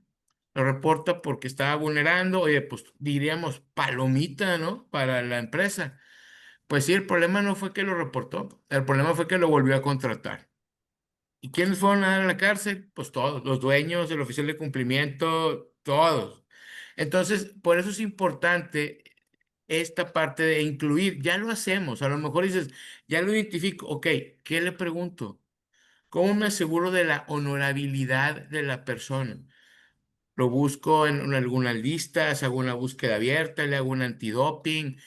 Lo reporta porque estaba vulnerando, oye, pues diríamos palomita, ¿no? Para la empresa. Pues sí, el problema no fue que lo reportó, el problema fue que lo volvió a contratar. ¿Y quiénes fueron a dar a la cárcel? Pues todos, los dueños, el oficial de cumplimiento, todos. Entonces, por eso es importante esta parte de incluir, ya lo hacemos, a lo mejor dices, ya lo identifico, ok, ¿qué le pregunto? ¿Cómo me aseguro de la honorabilidad de la persona? Lo busco en algunas listas, hago una búsqueda abierta, le hago un antidoping.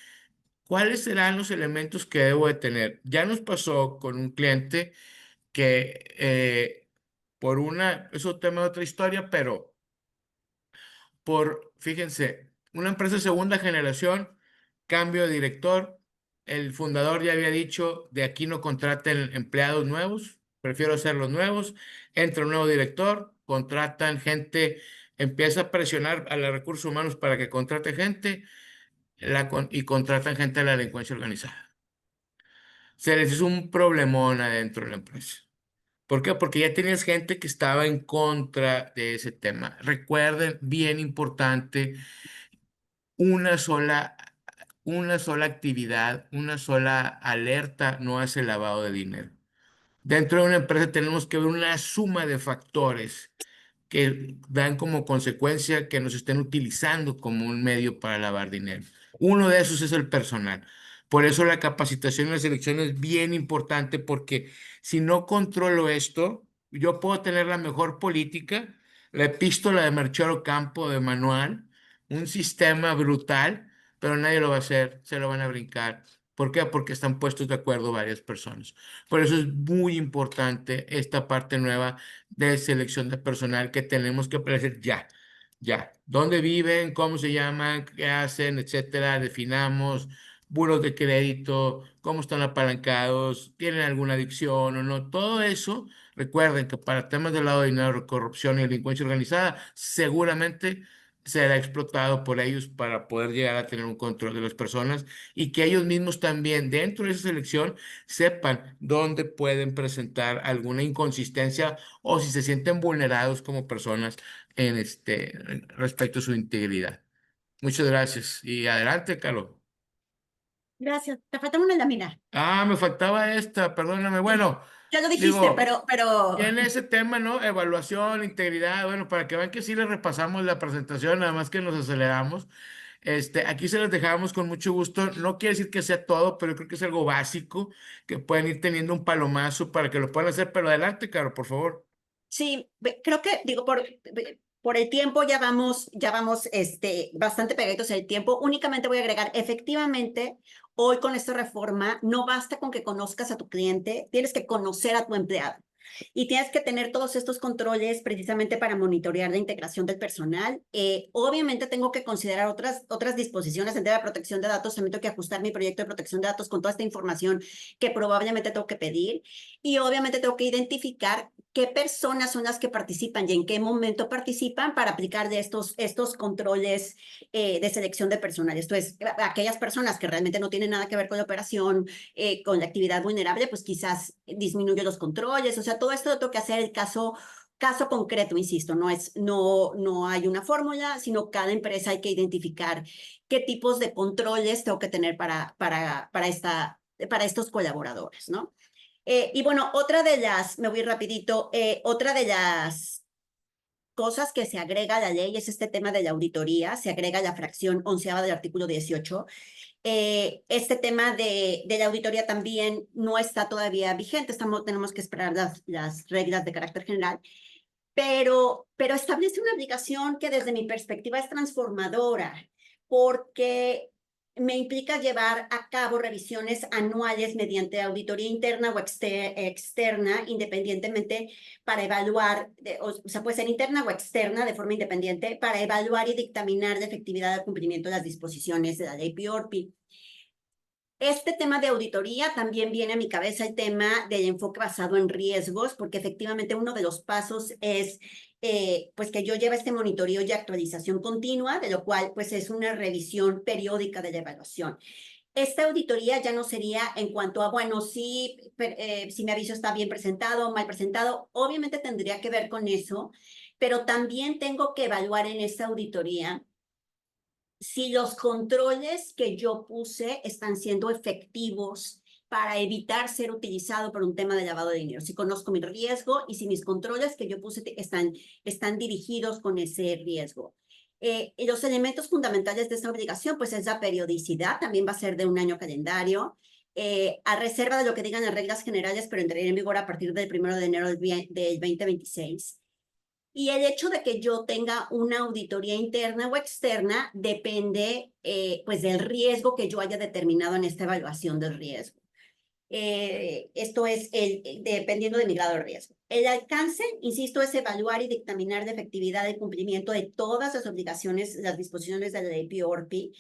¿Cuáles serán los elementos que debo de tener? Ya nos pasó con un cliente que es un tema de otra historia, pero fíjense, una empresa de segunda generación, cambio de director, el fundador ya había dicho, de aquí no contraten empleados nuevos, prefiero hacer los nuevos. Entra un nuevo director, contratan gente, empieza a presionar a los recursos humanos para que contrate gente y contratan gente de la delincuencia organizada. Se les hizo un problemón adentro de la empresa. ¿Por qué? Porque ya tenías gente que estaba en contra de ese tema. Recuerden, bien importante, una sola, una sola actividad, una sola alerta no hace lavado de dinero. Dentro de una empresa tenemos que ver una suma de factores que dan como consecuencia que nos estén utilizando como un medio para lavar dinero. Uno de esos es el personal. Por eso la capacitación y la selección es bien importante, porque si no controlo esto, yo puedo tener la mejor política, la epístola de Melchor Ocampo de manual, un sistema brutal, pero nadie lo va a hacer, se lo van a brincar. ¿Por qué? Porque están puestos de acuerdo varias personas. Por eso es muy importante esta parte nueva de selección de personal que tenemos que aparecer ya, ya. ¿Dónde viven? ¿Cómo se llaman? ¿Qué hacen? Etcétera. Definamos buros de crédito, cómo están apalancados, tienen alguna adicción o no. Todo eso, recuerden que para temas de lavado de dinero, corrupción y delincuencia organizada, seguramente será explotado por ellos para poder llegar a tener un control de las personas y que ellos mismos también dentro de esa selección sepan dónde pueden presentar alguna inconsistencia o si se sienten vulnerados como personas en respecto a su integridad. Muchas gracias. Y adelante, Carlos. Gracias. Te falta una lámina. Ah, me faltaba esta, perdóname. Sí, Bueno, ya lo dijiste, digo, pero en ese tema, ¿no? Evaluación, integridad, bueno, para que vean que sí les repasamos la presentación, nada más que nos aceleramos. Aquí se los dejamos con mucho gusto. No quiere decir que sea todo, pero creo que es algo básico que pueden ir teniendo un palomazo para que lo puedan hacer. Pero adelante, Caro, por favor. sí, creo que, digo, por el tiempo ya vamos, bastante pegaditos el tiempo. Únicamente voy a agregar, efectivamente, hoy con esta reforma, no basta con que conozcas a tu cliente, tienes que conocer a tu empleado. Y tienes que tener todos estos controles precisamente para monitorear la integración del personal. Obviamente tengo que considerar otras disposiciones en tema de protección de datos. También tengo que ajustar mi proyecto de protección de datos con toda esta información que probablemente tengo que pedir. Y obviamente tengo que identificar qué personas son las que participan y en qué momento participan para aplicar de estos controles de selección de personal. Esto es, aquellas personas que realmente no tienen nada que ver con la operación, con la actividad vulnerable, pues quizás disminuye los controles. O sea, todo esto lo tengo que hacer el caso concreto, insisto, no hay una fórmula, sino cada empresa hay que identificar qué tipos de controles tengo que tener para estos colaboradores, ¿no? Y bueno, me voy rapidito, otra de las cosas que se agrega a la ley es este tema de la auditoría, se agrega la fracción 11ª del artículo 18. Este tema de la auditoría también no está todavía vigente, tenemos que esperar las reglas de carácter general, pero establece una obligación que desde mi perspectiva es transformadora, porque me implica llevar a cabo revisiones anuales mediante auditoría interna o externa, independientemente, para evaluar, o sea, puede ser interna o externa de forma independiente, para evaluar y dictaminar la efectividad del cumplimiento de las disposiciones de la ley PRP. Este tema de auditoría también viene a mi cabeza el tema del enfoque basado en riesgos, porque efectivamente uno de los pasos es pues que yo lleve este monitoreo y actualización continua, de lo cual pues es una revisión periódica de la evaluación. Esta auditoría ya no sería en cuanto a, bueno, si mi aviso está bien presentado o mal presentado, obviamente tendría que ver con eso, pero también tengo que evaluar en esta auditoría si los controles que yo puse están siendo efectivos para evitar ser utilizado por un tema de lavado de dinero, si conozco mi riesgo y si mis controles que yo puse están dirigidos con ese riesgo. Y los elementos fundamentales de esta obligación, pues es la periodicidad, también va a ser de un año calendario, a reserva de lo que digan las reglas generales, pero entraría en vigor a partir del 1 de enero del 2026. Y el hecho de que yo tenga una auditoría interna o externa depende pues del riesgo que yo haya determinado en esta evaluación del riesgo. Esto es dependiendo de mi grado de riesgo. El alcance, insisto, es evaluar y dictaminar la efectividad del cumplimiento de todas las obligaciones, las disposiciones de la ley PRP,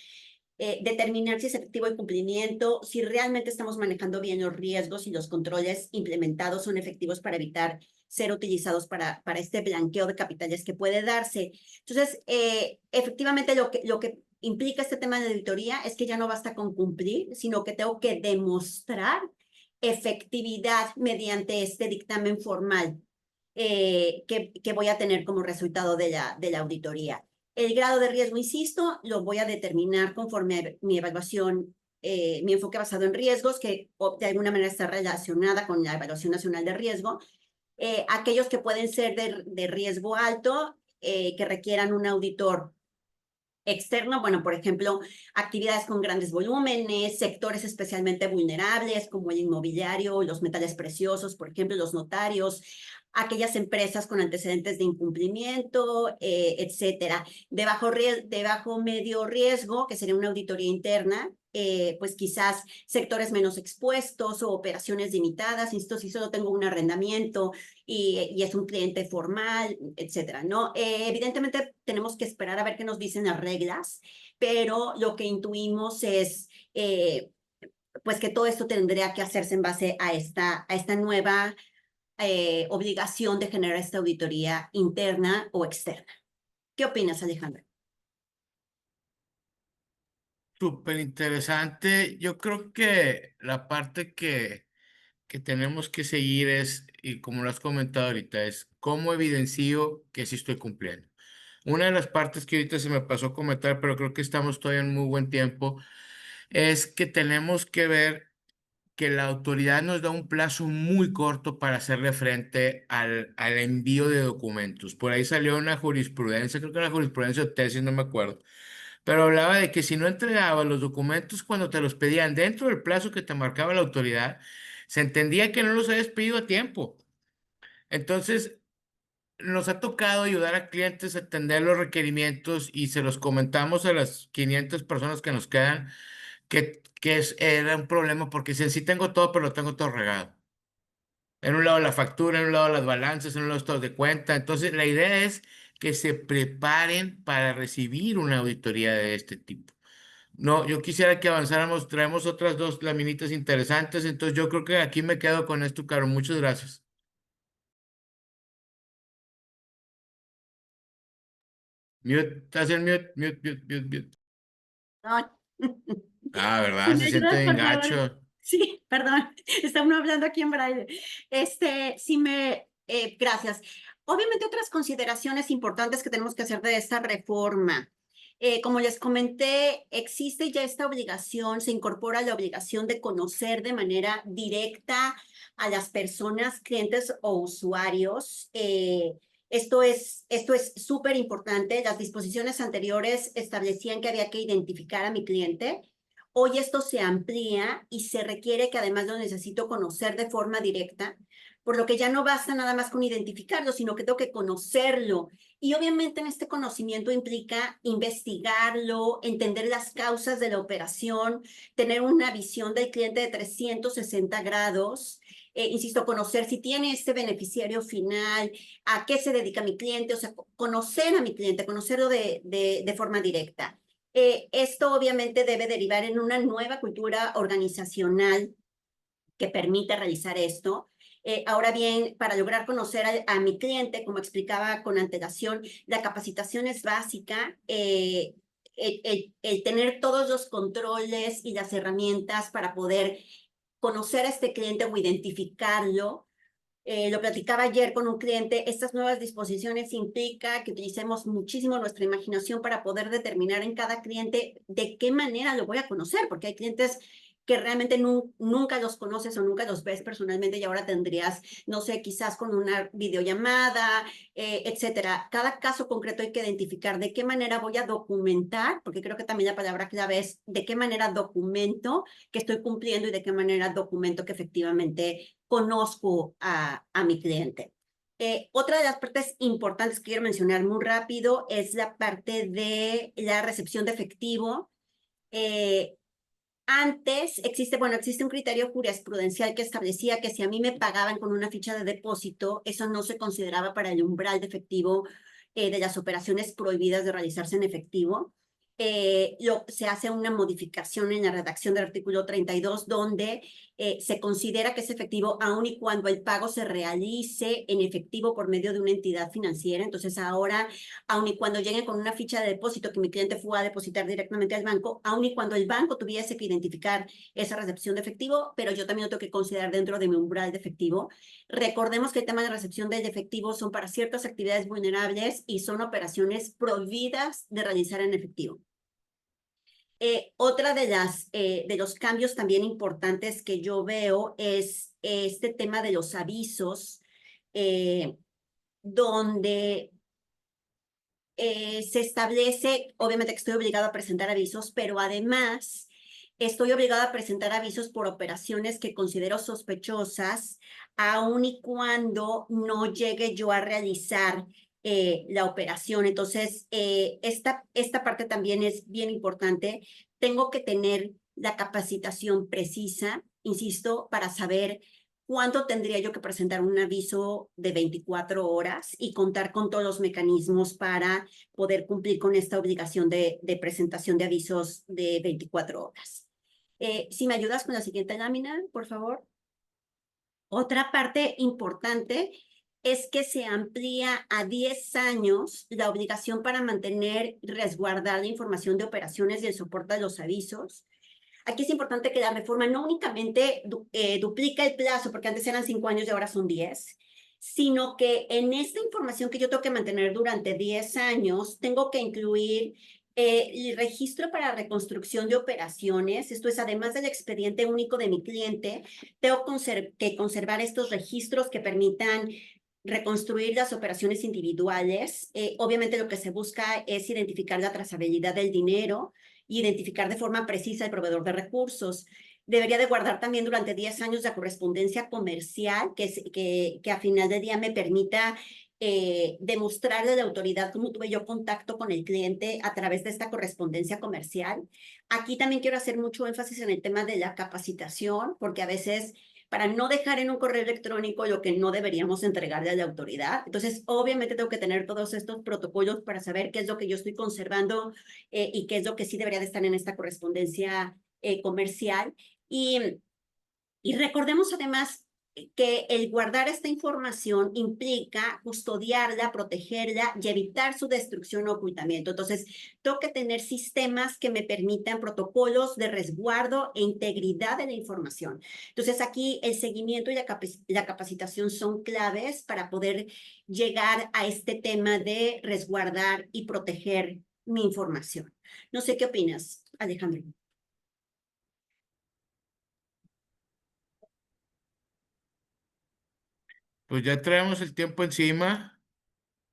determinar si es efectivo el cumplimiento, si realmente estamos manejando bien los riesgos y los controles implementados son efectivos para evitar ser utilizados para este blanqueo de capitales que puede darse. Entonces, efectivamente, lo que implica este tema de auditoría es que ya no basta con cumplir, sino que tengo que demostrar efectividad mediante este dictamen formal que voy a tener como resultado de la auditoría. El grado de riesgo, insisto, lo voy a determinar conforme a mi evaluación, mi enfoque basado en riesgos, que de alguna manera está relacionada con la evaluación nacional de riesgo. Aquellos que pueden ser de riesgo alto, que requieran un auditor externo, bueno, por ejemplo, actividades con grandes volúmenes, sectores especialmente vulnerables como el inmobiliario, los metales preciosos, por ejemplo, los notarios, aquellas empresas con antecedentes de incumplimiento, etcétera. De bajo medio riesgo, que sería una auditoría interna, pues quizás sectores menos expuestos o operaciones limitadas, insisto, si solo tengo un arrendamiento y es un cliente formal, etcétera, ¿no? Evidentemente tenemos que esperar a ver qué nos dicen las reglas, pero lo que intuimos es pues que todo esto tendría que hacerse en base a esta nueva obligación de generar esta auditoría interna o externa. ¿Qué opinas, Alejandra? Súper interesante. Yo creo que la parte que tenemos que seguir es, y como lo has comentado ahorita, es cómo evidencio que sí estoy cumpliendo. Una de las partes que ahorita se me pasó a comentar, pero creo que estamos todavía en muy buen tiempo, es que tenemos que ver que la autoridad nos da un plazo muy corto para hacerle frente al envío de documentos. Por ahí salió una jurisprudencia, creo que era jurisprudencia o tesis, no me acuerdo, pero hablaba de que si no entregabas los documentos cuando te los pedían dentro del plazo que te marcaba la autoridad, se entendía que no los habías pedido a tiempo. Entonces, nos ha tocado ayudar a clientes a atender los requerimientos y se los comentamos a las 500 personas que nos quedan, era un problema porque dicen, sí tengo todo, pero lo tengo todo regado. En un lado la factura, en un lado las balanzas, en un lado estados de cuenta. Entonces, la idea es que se preparen para recibir una auditoría de este tipo. No, yo quisiera que avanzáramos, traemos otras dos laminitas interesantes, entonces yo creo que aquí me quedo con esto, Caro. Muchas gracias. Mute, estás en mute, mute, mute, mute, mute. No. Ah, Si ¿verdad? me Se siente ayudas, bien por favor. gacho. Sí, perdón, está uno hablando aquí en braille. Gracias. Obviamente otras consideraciones importantes que tenemos que hacer de esta reforma. Como les comenté, existe ya esta obligación, se incorpora la obligación de conocer de manera directa a las personas, clientes o usuarios. Esto es súper importante. Las disposiciones anteriores establecían que había que identificar a mi cliente. Hoy esto se amplía y se requiere que además lo necesito conocer de forma directa, por lo que ya no basta nada más con identificarlo, sino que tengo que conocerlo. Y obviamente en este conocimiento implica investigarlo, entender las causas de la operación, tener una visión del cliente de 360 grados. Insisto, conocer si tiene este beneficiario final, a qué se dedica mi cliente, o sea, conocer a mi cliente, conocerlo de forma directa. Esto obviamente debe derivar en una nueva cultura organizacional que permita realizar esto. Ahora bien, para lograr conocer a mi cliente, como explicaba con antelación, la capacitación es básica. El tener todos los controles y las herramientas para poder conocer a este cliente o identificarlo. Lo platicaba ayer con un cliente, estas nuevas disposiciones implica que utilicemos muchísimo nuestra imaginación para poder determinar en cada cliente de qué manera lo voy a conocer, porque hay clientes que realmente nunca los conoces o nunca los ves personalmente y ahora tendrías, no sé, quizás con una videollamada, etcétera. Cada caso concreto hay que identificar de qué manera voy a documentar, porque creo que también la palabra clave es de qué manera documento que estoy cumpliendo y de qué manera documento que efectivamente conozco a mi cliente. Otra de las partes importantes que quiero mencionar muy rápido es la parte de la recepción de efectivo. Antes existe un criterio jurisprudencial que establecía que si a mí me pagaban con una ficha de depósito, eso no se consideraba para el umbral de efectivo de las operaciones prohibidas de realizarse en efectivo. se hace una modificación en la redacción del artículo 32, donde se considera que es efectivo aun y cuando el pago se realice en efectivo por medio de una entidad financiera. Entonces ahora, aun y cuando lleguen con una ficha de depósito que mi cliente fue a depositar directamente al banco, aun y cuando el banco tuviese que identificar esa recepción de efectivo, pero yo también lo tengo que considerar dentro de mi umbral de efectivo. Recordemos que el tema de recepción del efectivo son para ciertas actividades vulnerables y son operaciones prohibidas de realizar en efectivo. Otra de los cambios también importantes que yo veo es este tema de los avisos, donde se establece, obviamente que estoy obligado a presentar avisos, pero además estoy obligada a presentar avisos por operaciones que considero sospechosas, aun y cuando no llegue yo a realizar la operación. Entonces, esta parte también es bien importante. Tengo que tener la capacitación precisa, insisto, para saber cuánto tendría yo que presentar un aviso de 24 horas y contar con todos los mecanismos para poder cumplir con esta obligación de presentación de avisos de 24 horas. Si me ayudas con la siguiente lámina, por favor. Otra parte importante es que se amplía a 10 años la obligación para mantener y resguardar la información de operaciones y el soporte de los avisos. Aquí es importante que la reforma no únicamente duplica el plazo, porque antes eran 5 años y ahora son 10, sino que en esta información que yo tengo que mantener durante 10 años, tengo que incluir el registro para reconstrucción de operaciones. Esto es, además del expediente único de mi cliente, tengo que conservar estos registros que permitan reconstruir las operaciones individuales. Obviamente lo que se busca es identificar la trazabilidad del dinero, identificar de forma precisa el proveedor de recursos. Debería de guardar también durante 10 años la correspondencia comercial, que a final de día me permita demostrarle a la autoridad cómo tuve yo contacto con el cliente a través de esta correspondencia comercial. Aquí también quiero hacer mucho énfasis en el tema de la capacitación, porque a veces para no dejar en un correo electrónico lo que no deberíamos entregarle a la autoridad. Entonces, obviamente tengo que tener todos estos protocolos para saber qué es lo que yo estoy conservando y qué es lo que sí debería de estar en esta correspondencia comercial. Y recordemos además que el guardar esta información implica custodiarla, protegerla y evitar su destrucción o ocultamiento. Entonces, tengo que tener sistemas que me permitan protocolos de resguardo e integridad de la información. Entonces, aquí el seguimiento y la capacitación son claves para poder llegar a este tema de resguardar y proteger mi información. No sé qué opinas, Alejandro. Pues ya traemos el tiempo encima.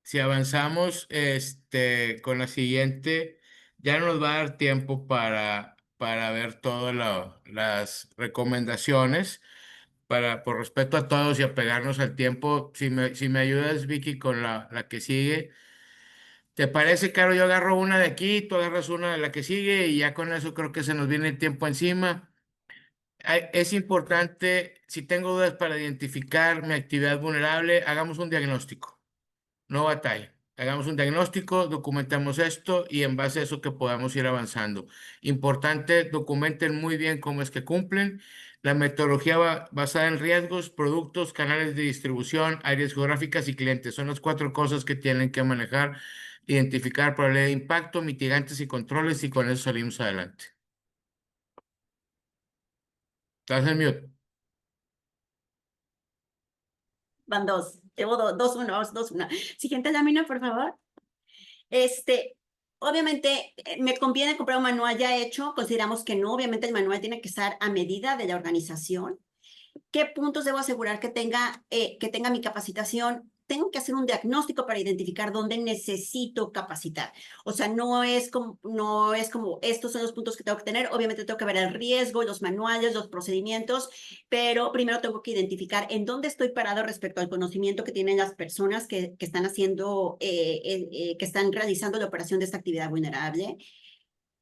Si avanzamos con la siguiente, ya no nos va a dar tiempo para ver todas las recomendaciones. Por respeto a todos y apegarnos al tiempo, si me ayudas, Vicky, con la que sigue. ¿Te parece, Caro? Yo agarro una de aquí, tú agarras una de la que sigue y ya con eso creo que se nos viene el tiempo encima. Es importante, si tengo dudas para identificar mi actividad vulnerable, hagamos un diagnóstico. No batalla. Hagamos un diagnóstico, documentamos esto y en base a eso que podamos ir avanzando. Importante, documenten muy bien cómo es que cumplen. La metodología basada en riesgos, productos, canales de distribución, áreas geográficas y clientes. Son las 4 cosas que tienen que manejar, identificar probabilidad de impacto, mitigantes y controles y con eso salimos adelante. ¿Estás en mute? Van dos. Llevo dos, uno, dos, una. Siguiente lámina, por favor. Obviamente, me conviene comprar un manual ya hecho. Consideramos que no. Obviamente, el manual tiene que estar a medida de la organización. ¿Qué puntos debo asegurar que tenga mi capacitación? Tengo que hacer un diagnóstico para identificar dónde necesito capacitar. O sea, no es como estos son los puntos que tengo que tener. Obviamente tengo que ver el riesgo, los manuales, los procedimientos, pero primero tengo que identificar en dónde estoy parado respecto al conocimiento que tienen las personas que están haciendo, que están realizando la operación de esta actividad vulnerable.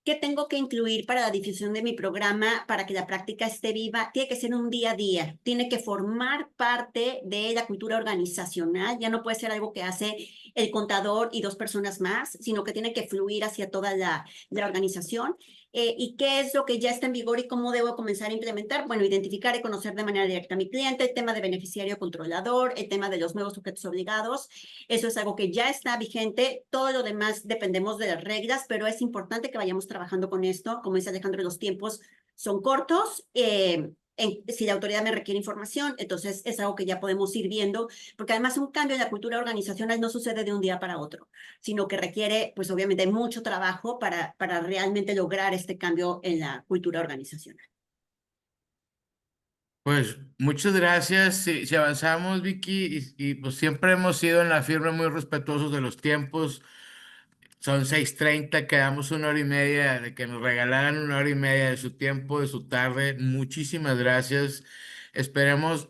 ¿Qué tengo que incluir para la difusión de mi programa para que la práctica esté viva? Tiene que ser un día a día, tiene que formar parte de la cultura organizacional, ya no puede ser algo que hace el contador y 2 personas más, sino que tiene que fluir hacia toda la organización. ¿Y qué es lo que ya está en vigor y cómo debo comenzar a implementar? Bueno, identificar y conocer de manera directa a mi cliente, el tema de beneficiario controlador, el tema de los nuevos sujetos obligados. Eso es algo que ya está vigente. Todo lo demás dependemos de las reglas, pero es importante que vayamos trabajando con esto. Como dice Alejandro, los tiempos son cortos. Si la autoridad me requiere información, entonces es algo que ya podemos ir viendo, porque además un cambio en la cultura organizacional no sucede de un día para otro, sino que requiere, pues obviamente, mucho trabajo para realmente lograr este cambio en la cultura organizacional. Pues muchas gracias. Si avanzamos, Vicky, pues siempre hemos sido en la firma muy respetuosos de los tiempos. Son 6:30, quedamos 1 hora y media de que nos regalaran 1 hora y media de su tiempo, de su tarde. Muchísimas gracias. Esperemos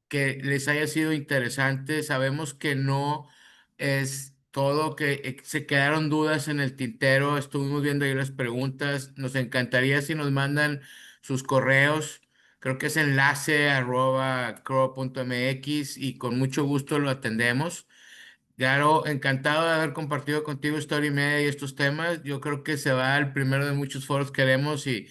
que les haya sido interesante. Sabemos que no es todo, que se quedaron dudas en el tintero. Estuvimos viendo ahí las preguntas. Nos encantaría si nos mandan sus correos. Creo que es enlace@crow.mx y con mucho gusto lo atendemos. Claro, encantado de haber compartido contigo esta 1 hora y media y estos temas. Yo creo que se va al primero de muchos foros que haremos y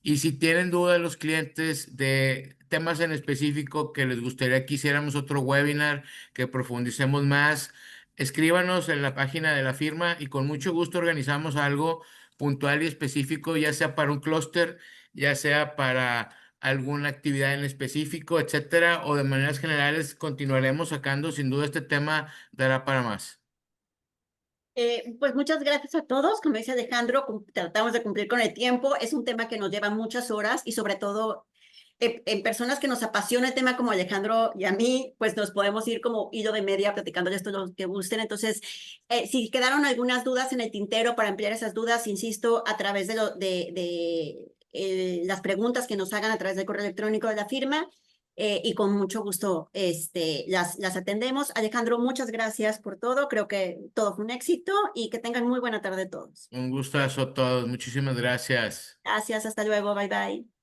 si tienen dudas los clientes de temas en específico que les gustaría que hiciéramos otro webinar, que profundicemos más, escríbanos en la página de la firma y con mucho gusto organizamos algo puntual y específico, ya sea para un clúster, ya sea para alguna actividad en específico, etcétera, o de maneras generales continuaremos sacando, sin duda este tema dará para más. Pues muchas gracias a todos. Como dice Alejandro, tratamos de cumplir con el tiempo. Es un tema que nos lleva muchas horas y sobre todo en personas que nos apasiona el tema como Alejandro y a mí, pues nos podemos ir como hilo de media platicando de esto lo que gusten. Entonces, si quedaron algunas dudas en el tintero para ampliar esas dudas, insisto, a través de las preguntas que nos hagan a través del correo electrónico de la firma. Y con mucho gusto las atendemos. Alejandro, muchas gracias por todo. Creo que todo fue un éxito y que tengan muy buena tarde todos. Un gustazo a todos. Muchísimas gracias. Gracias, hasta luego. Bye bye.